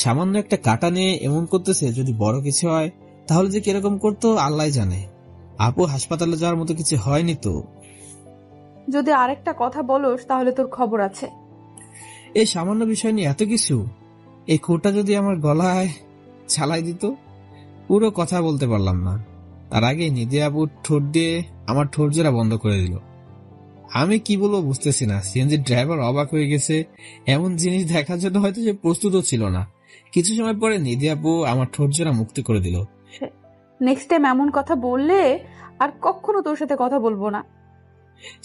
সামান্য একটা কাটা নিয়ে এমন করতেছে, যদি বড় কিছু হয় তাহলে যে কিরকম করতো আল্লাহ জানে। আপু হাসপাতালে যাওয়ার মতো কিছু হয়নি তো। যদি আরেকটা কথা বলোস তাহলে তোর খবর আছে। এই সামান্য বিষয় নিয়ে এত কিছু? এই খুঁটটা যদি আমার গলায় ছালাই দিত, পুরো কথা বলতে পারলাম না। তার আগে নিধি আপু ঠোঁট দিয়ে আমার ঠোঁট জোড়া বন্ধ করে দিল। আমি কি বলবো বুঝতেছি না। সিএনজি ড্রাইভার অবাক হয়ে গেছে। এমন জিনিস দেখার জন্য হয়তো সে প্রস্তুতও ছিল না। কিছু সময় পরে নিধি আপু আমার ঠোঁট জোড়া মুক্তি করে দিল। নেক্সট টাইম এমন কথা বললে আর কখনো তোর সাথে কথা বলবো না।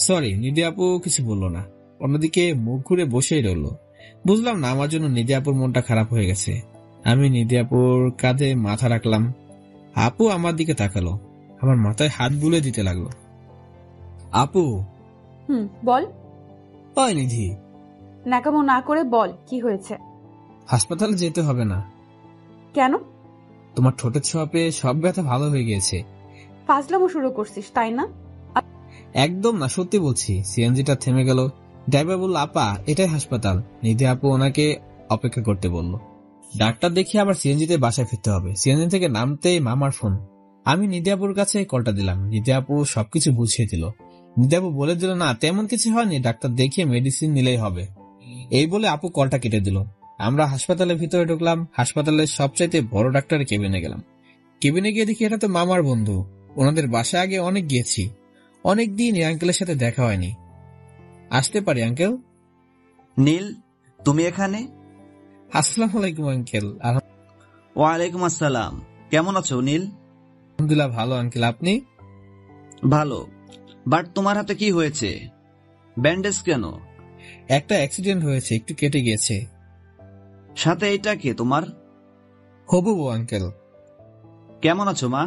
সরি। নিধি আপু কিছু বললো না, অন্যদিকে মুখ ঘুরে বসেই রইল। বুঝলাম না আমার জন্য নিধি আপুর মনটা খারাপ হয়ে গেছে। আমি নিধি আপুর কাঁধে মাথা রাখলাম। আপু আমার দিকে তাকালো, আমার মাথায় হাত বুলে দিতে লাগলো। আপু। বল। ওই নিধি, নাকামো না করে বল, কি হয়েছে? হাসপাতালে যেতে হবে না। কেন? তোমার ঠোঁটের ছোঁয়া পেয়ে সব ব্যথা ভালো হয়ে গিয়েছে। ফাজলামো শুরু করছিস, তাই না? একদম না, সত্যি বলছি। সিএনজিটা থেমে গেল। ড্রাইভার বলল, আপা এটাই হাসপাতাল। নিধি আপু ওনাকে অপেক্ষা করতে বলল। ডাক্তার দেখিয়ে আবার সিএনজিতে বাসায় ফিরতে হবে। সিএনজি থেকে নামতেই মামার ফোন। আমি নিধি আপুর কাছে কলটা দিলাম। নিধি আপু সবকিছু বুঝিয়ে দিল। নিধি আপু বলে দিল, না তেমন কিছু হয়নি, ডাক্তার দেখিয়ে মেডিসিন নিলেই হবে। এই বলে আপু কলটা কেটে দিল। আমরা হাসপাতালের ভিতরে ঢুকলাম। হাসপাতালের সবচাইতে বড় ডাক্তারের কেবিনে গেলাম। কেবিনে গিয়ে দেখি এটা তো মামার বন্ধু। ওনাদের বাসায় আগে অনেক গিয়েছি। অনেকদিন এই আঙ্কেলের সাথে দেখা হয়নি। আসতে পারি আঙ্কেল? নীল, তুমি এখানে? আসসালামু আলাইকুম আঙ্কেল। ওয়ালাইকুম আসসালাম। কেমন আছো নীল? আলহামদুলিল্লাহ ভালো আঙ্কেল, আপনি? ভালো। বাট তোমার হাতে কি হয়েছে? ব্যান্ডেজ কেন? একটা অ্যাক্সিডেন্ট হয়েছে, একটু কেটে গিয়েছে। সাথে এটা কে তোমার? হবু বউ আঙ্কেল। কেমন আছো মা?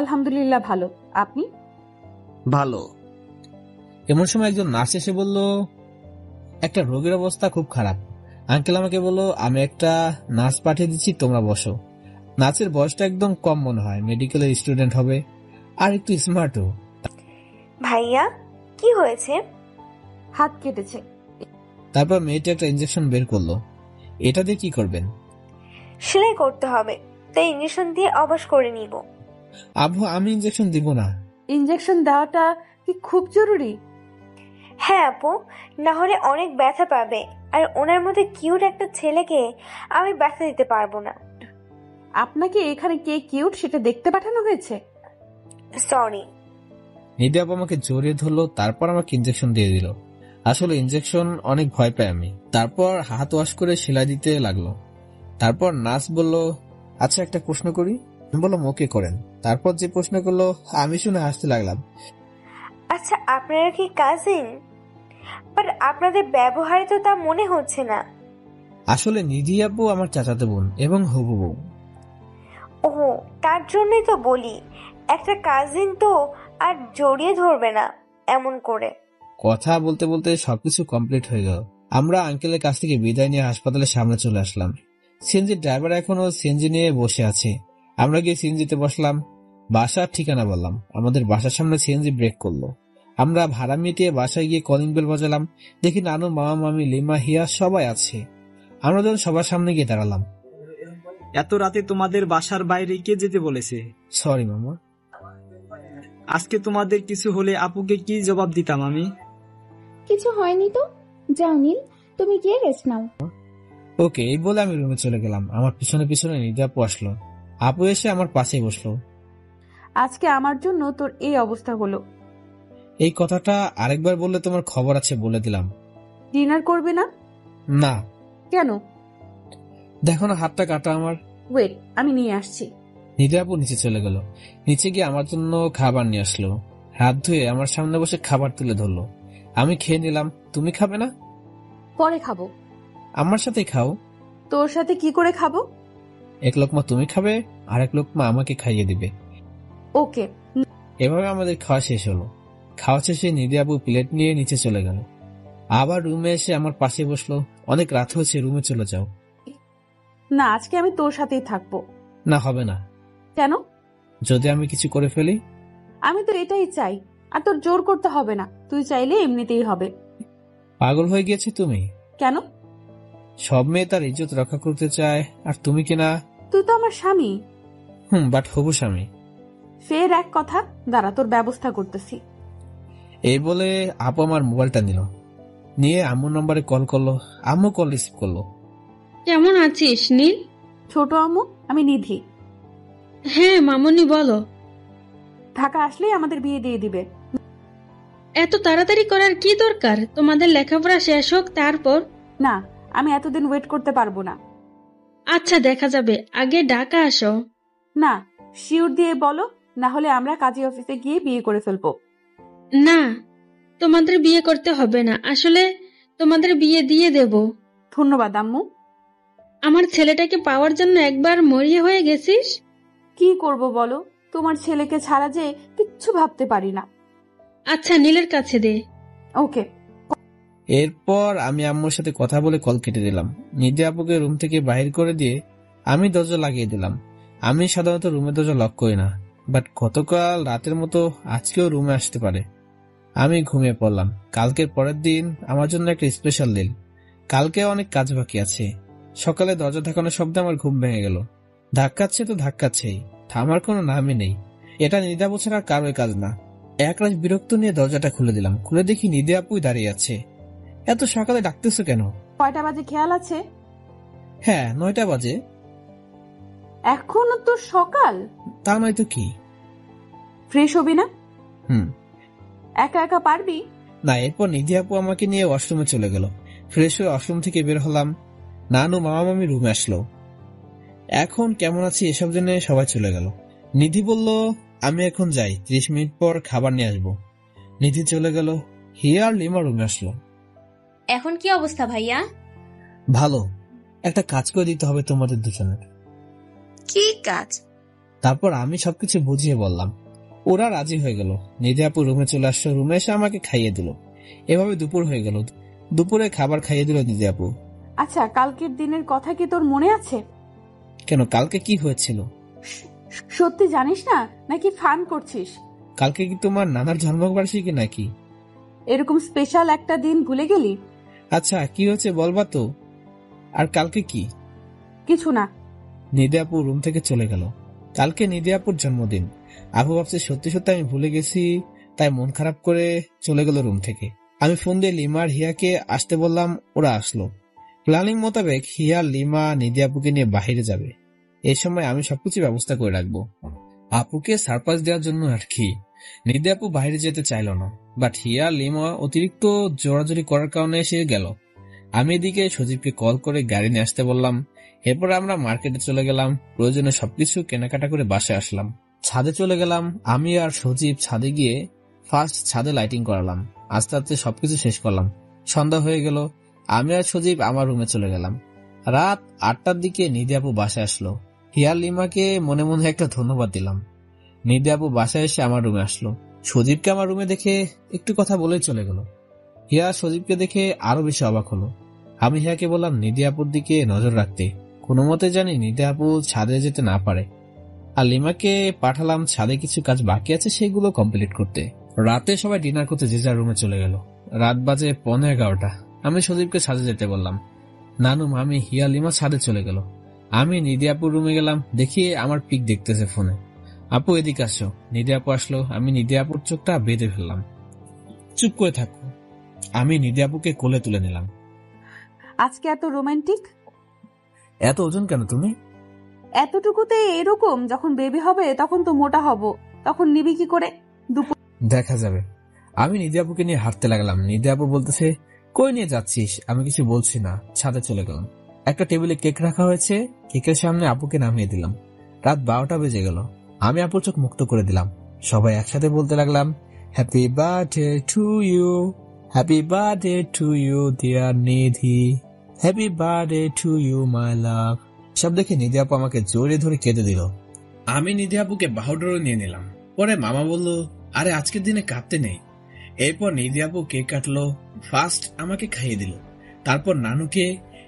আলহামদুলিল্লাহ ভালো। আপনি? ভালো। এমন সময় একজন নার্স এসে বলল, একটা রোগীর অবস্থা খুব খারাপ। আঙ্কেল আমাকে বলল, আমি একটা নার্স পাঠিয়ে দিচ্ছি, তোমরা বসো। নার্সের বয়সটা একদম কম মনে হয়, মেডিকেলের স্টুডেন্ট হবে, আর একটু স্মার্টও। ভাইয়া কি হয়েছে? হাত কেটেছে। তারপর মেয়েটা একটা ইনজেকশন বের করলো। এটা দিয়ে কি করবেন? সেলাই করতে হবে, তাই ইঞ্জেকশন দিয়ে অবশ করে নিব। আব্বু, আমি ইনজেকশন দিব না। ইনজেকশন দেওয়াটা কি খুব জরুরি? হ্যাঁ আপু, না হলে অনেক ব্যথা পাবে, আর ওনার মধ্যে কিউট একটা ছেলেকে আমি ব্যথা দিতে পারবো না। আপনাকে এখানে কে কিউট সেটা দেখতে পাঠানো হয়েছে? সরি। নিধি আপু আমাকে জড়িয়ে ধরলো, তারপর আমাকে ইনজেকশন দিয়ে দিল। আসলে ইনজেকশন অনেক ভয় পাই আমি। তারপর হাত ওয়াশ করে সেলাই দিতে লাগলো। তারপর নার্স বলল, আচ্ছা একটা প্রশ্ন করি। আমি বললাম ওকে করেন। তারপর যে প্রশ্ন করলো আমি শুনে হাসতে লাগলাম। আচ্ছা, আপনারা কি কাজিন? বাট আপনাদের ব্যবহারে তো তা মনে হচ্ছে না। আসলে নিধি আপু আমার চাচাতো বোন এবং হবু বউ। ও, তার জন্যই তো বলি, একটা কাজিন তো আর জড়িয়ে ধরবে না এমন করে। কথা বলতে বলতে সবকিছু কমপ্লিট হয়ে গেল। আমরা আঙ্কেলের কাছ থেকে বিদায় নিয়ে হাসপাতালের সামনে চলে আসলাম। সিএনজি ড্রাইভার এখনো সিএনজি নিয়ে বসে আছে। আমরা গিয়ে সিএনজিতে বসলাম। বাসার ঠিকানা বললাম। আমাদের বাসার সামনে সিএনজি ব্রেক করলো। আমরা ভাড়া মিটিয়ে বাসায় গিয়ে কলিং বেল বাজালাম। দেখি নানু, মামা, মামি, লিমা, হিয়া সবাই আছে। আমরা যখন সবার সামনে গিয়ে দাঁড়ালাম। এত রাতে তোমাদের বাসার বাইরে কে যেতে বলেছে? সরি মামা। আজকে তোমাদের কিছু হলে আপুকে কি জবাব দিতাম আমি? কিছু হয়নি তো, যাও নীল, তুমি গিয়ে রেস্ট নাও। ওকে, এই বলে আমি রুমে চলে গেলাম। আমার পিছনে পিছনে নিধি আপু আসলো। আপু এসে আমার পাশে বসলো। আজকে আমার জন্য তোর এই অবস্থা হলো। এই কথাটা আরেকবার বললে তোমার খবর আছে বলে দিলাম। ডিনার করবে না? না। কেন? দেখো না হাতটা কাটা আমার। ওয়েট, আমি নিয়ে আসছি। নিধি আপু নিচে চলে গেল। নিচে গিয়ে আমার জন্য খাবার নিয়ে আসলো। হাত ধুয়ে আমার সামনে বসে খাবার তুলে ধরলো। আমি খেয়ে নিলাম। তুমি খাবে না? পরে খাবো। আমার সাথে খাও। তোর সাথে কি করে খাবো? এক লোকমা তুমি খাবে, আর এক লোকমা আমাকে খাইয়ে দিবে। ওকে। এভাবে আমাদের খাওয়া শেষ হলো। খাওয়া শেষে নিধি আপু প্লেট নিয়ে নিচে চলে গেল। আবার রুমে এসে আমার পাশে বসলো। অনেক রাত হয়েছে, রুমে চলে যাও। না, আজকে আমি তোর সাথেই থাকবো। না, হবে না। কেন? যদি আমি কিছু করে ফেলি? আমি তো এটাই চাই, আর তোর জোর করতে হবে না। তুই চাইলে এমনিতেই হবে। পাগল হয়ে গিয়েছে তুমি? কেন? সব মেয়ে তার ইজ্জত রক্ষা করতে চায়, আর তুমি কিনা? তুই তো আমার স্বামী। বাট হবু স্বামী। ফের এক কথা, দাঁড়া তোর ব্যবস্থা করতেছি। এই বলে আপু আমার মোবাইলটা নিল, নিয়ে আম্মুর নম্বরে কল করলো। আম্মু কল রিসিভ করলো। কেমন আছিস নীল? ছোট আম্মু, আমি নিধি। হ্যাঁ মামুনি, বলো। ঢাকা আসলেই আমাদের বিয়ে দিয়ে দিবে। এত তাড়াতাড়ি করার কি দরকার? তোমাদের লেখাপড়া শেষ হোক তারপর। না, আমি এতদিন ওয়েট করতে পারবো না। আচ্ছা, দেখা যাবে, আগে ঢাকা আসো। না, শিওর দিয়ে বলো, না হলে আমরা কাজী অফিসে গিয়ে বিয়ে করে ফেলবো। না, তোমাদের বিয়ে করতে হবে না। আসলে তোমাদের বিয়ে দিয়ে দেব। ধন্যবাদ আম্মু। আমার ছেলেটাকে পাওয়ার জন্য একবার মরিয়া হয়ে গেছিস। কি করব বলো, তোমার ছেলেকে ছাড়া যে কিচ্ছু ভাবতে পারি না। আচ্ছা, নীলের কাছে দে। ওকে। এরপর আমি আম্মুর সাথে কথা বলে কল কেটে দিলাম। নিধি আপুকে রুম থেকে বাহির করে দিয়ে আমি দরজা লাগিয়ে দিলাম। আমি সাধারণত রুমের দরজা লক করি না, বাট গতকাল রাতের মতো আজকেও রুমে আসতে পারে। আমি ঘুমিয়ে পড়লাম। কালকের পরের দিন আমার জন্য একটা স্পেশাল দিন। কালকে অনেক কাজ বাকি আছে। সকালে দরজা ধাক্কানোর শব্দে আমার ঘুম ভেঙে গেল। ধাক্কাচ্ছে তো ধাক্কাচ্ছেই, থামার কোনো নামই নেই। এটা নিধি আপু ছাড়া কারোর কাজ না। একরাশ বিরক্ত নিয়ে দরজাটা খুলে দিলাম। খুলে দেখি নিধি আপুই দাঁড়িয়ে আছে। এত সকালে ডাকতেছো কেন? কয়টা বাজে খেয়াল আছে? হ্যাঁ, 9টা বাজে। এখনো তো সকাল। তা নয় তো কি। ফ্রেশ হবি না? একা একা পারবি না। এরপর নিধি আপু আমাকে নিয়ে ওয়াশরুমে চলে গেল। ফ্রেশ হয়ে ওয়াশরুম থেকে বের হলাম। নানু, মামা, মামি রুমে আসলো। এখন কেমন আছি এসব জেনে সবাই চলে গেল। নিধি বলল আমি এখন যাই, 30 মিনিট পর খাবার নিয়ে আসবো। নিধি চলে গেল। হিয়া আর লিমা রুমে আসলো। এখন কি অবস্থা ভাইয়া? ভালো। একটা কাজ করে দিতে হবে তোমাদের দুজনের। কি কাজ? তারপর আমি সবকিছু বুঝিয়ে বললাম। ওরা রাজি হয়ে গেল। নিধি আপু রুমে চলে আসলো। রুমে এসে আমাকে খাইয়ে দিল। এভাবে দুপুর হয়ে গেল। দুপুরে খাবার খাইয়ে দিল নিধি আপু। আচ্ছা, কালকের দিনের কথা কি তোর মনে আছে? কেন, কালকে কি হয়েছিল? সত্যি জানিস না নাকি ফান করছিস? কালকে কি তোমার নানার জন্মবার্ষিকী নাকি? এরকম স্পেশাল একটা দিন ভুলে গেলি? আচ্ছা, কি হয়েছে বলবা তো? আর কালকে কি? কিছু না। নিধি আপু রুম থেকে চলে গেল। কালকে নিধি আপুর জন্মদিন। আপু ভাবছে সত্যি সত্যি আমি ভুলে গেছি, তাই মন খারাপ করে চলে গেল রুম থেকে। আমি ফোন দিয়ে লিমা আর হিয়াকে আসতে বললাম, ওরা আসলো। প্ল্যানিং মোতাবেক হিয়া, লিমা নিধি আপুকে নিয়ে বাহিরে যাবে। এই সময় আমি সবকিছু ব্যবস্থা করে রাখবো, আপুকে সারপ্রাইজ দেওয়ার জন্য আর কি। নিধি আপু বাইরে যেতে চাইল না, বাট হিয়া লিমা অতিরিক্ত জোরাজোরি করার কারণে এসে গেল। আমি এদিকে সজীবকে কল করে গাড়ি নিয়ে আসতে বললাম। এরপর আমরা মার্কেটে চলে গেলাম, প্রয়োজনে সবকিছু কেনাকাটা করে বাসায় আসলাম। ছাদে চলে গেলাম। আমি আর সজীব ছাদে গিয়ে ফার্স্ট ছাদে লাইটিং করালাম। আস্তে আস্তে সবকিছু শেষ করলাম। সন্ধ্যা হয়ে গেল। আমি আর সজীব আমার রুমে চলে গেলাম। রাত 8টার দিকে নিধি আপু বাসায় আসলো। হিয়া লিমাকে মনে মনে একটা ধন্যবাদ দিলাম। নিধি আপু বাসায় এসে আমার রুমে আসলো। সজীবকে আমার রুমে দেখে একটু কথা বলেই চলে গেল। হিয়া সজীবকে দেখে আরো বেশি অবাক হলো। আমি হিয়াকে বললাম নিধি আপুর দিকে নজর রাখতে, কোনো মতে জানি নিধি আপু ছাদে যেতে না পারে। আর লিমাকে পাঠালাম ছাদে কিছু কাজ বাকি আছে সেগুলো কমপ্লিট করতে। রাতে সবাই ডিনার করতে যে যার রুমে চলে গেল। রাত বাজে 11:15। আমি সজীবকে ছাদে যেতে বললাম। নানু, মামি, হিয়া, লিমা ছাদে চলে গেল। আমি নিধি আপুর রুমে গেলাম, দেখি আমার পিক দেখতেছে ফোনে। আপু এদিকে আসো। নিধি আপু আসলো। আমি নিধি আপুর চোখটা বেঁধে ফেললাম। চুপ করে থাকো। আমি নিধি আপুকে কোলে তুলে নিলাম। আজকে এত রোমান্টিক? এত ওজন কেন তুমি? এতটুকুতে এরকম, যখন বেবি হবে তখন তো মোটা হব, তখন নিবি কি করে? দেখা যাবে। আমি নিধি আপুকে নিয়ে হাঁটতে লাগলাম। নিধি আপু বলতেছে, কই নিয়ে যাচ্ছিস? আমি কিছু বলছি না। ছাদে চলে গেলাম। একটা টেবিলে কেক রাখা হয়েছে, কেকের সামনে আপুকে নামিয়ে দিলাম। রাত 12টা বেজে গেল। আমি আপুর চোখ মুক্ত করে দিলাম। সবাই একসাথে বলতে লাগলাম, happy birthday to you, happy birthday to you dear Nidhi, happy birthday to you my love. সব দেখে নিধি আপু আমাকে জোরে ধরে কেঁদে দিল। আমি নিধি আপুকে বাহুডোরে নিয়ে নিলাম। পরে মামা বলল, আরে আজকের দিনে কাঁদতে নেই। এরপর নিধি আপু কেক কাটলো। ফার্স্ট আমাকে খাইয়ে দিল, তারপর নানুকে,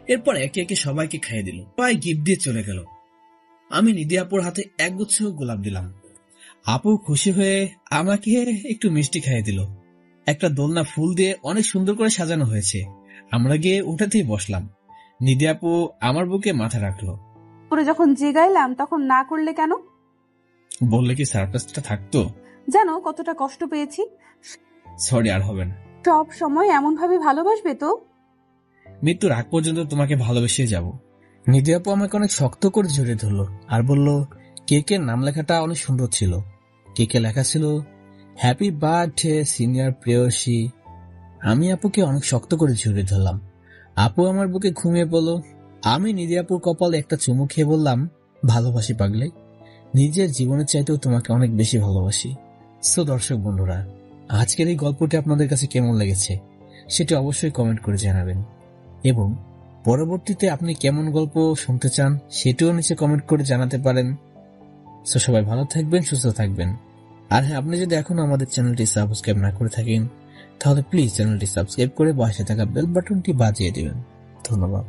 এরপর একে একে সবাইকে খাইয়ে দিল। সবাই গিফট দিয়ে চলে গেল। আমি নিধি আপুর হাতে একগুচ্ছ গোলাপ দিলাম। আপু খুশি হয়ে আমাকে একটু মিষ্টি খাইয়ে দিল। একটা দোলনা ফুল দিয়ে অনেক সুন্দর করে সাজানো হয়েছে। আমরা গিয়ে ওটাতেই বসলাম। নিধি আপু আমার বুকে মাথা রাখলো। পরে যখন জেগাইলাম তখন না করলে কেন? বললে কি সারপ্রাইজটা থাকতো? জানো কতটা কষ্ট পেয়েছি। সরি, আর হবে না। সব সময় এমন ভাবে ভালোবাসবে তো? মৃত্যুর আগ পর্যন্ত তোমাকে ভালোবেসে যাব। নিধি আপু আমাকে অনেক শক্ত করে জড়িয়ে ধরলো আর বলল, কেকের নাম লেখাটা অনেক সুন্দর ছিল। কেকে লেখা ছিল, হ্যাপি বার্থডে সিনিয়র প্রেয়সী। আমি আপুকে অনেক শক্ত করে জড়িয়ে ধরলাম। আপু আমার বুকে ঘুমিয়ে পড়ল। আমি নিধি আপুর কপালে একটা চুমু খেয়ে বললাম, ভালোবাসি পাগলে, নিজের জীবনের চাইতেও তোমাকে অনেক বেশি ভালোবাসি। সো দর্শক বন্ধুরা, আজকের এই গল্পটি আপনাদের কাছে কেমন লেগেছে সেটি অবশ্যই কমেন্ট করে জানাবেন, এবং পরবর্তীতে আপনি কেমন গল্প শুনতে চান সেটিও নিচে কমেন্ট করে জানাতে পারেন। সো সবাই ভালো থাকবেন, সুস্থ থাকবেন। আর হ্যাঁ, আপনি যদি এখনো আমাদের চ্যানেলটি সাবস্ক্রাইব না করে থাকেন তাহলে প্লিজ চ্যানেলটি সাবস্ক্রাইব করে পাশে থাকা বেল বাটনটি বাজিয়ে দিবেন। ধন্যবাদ।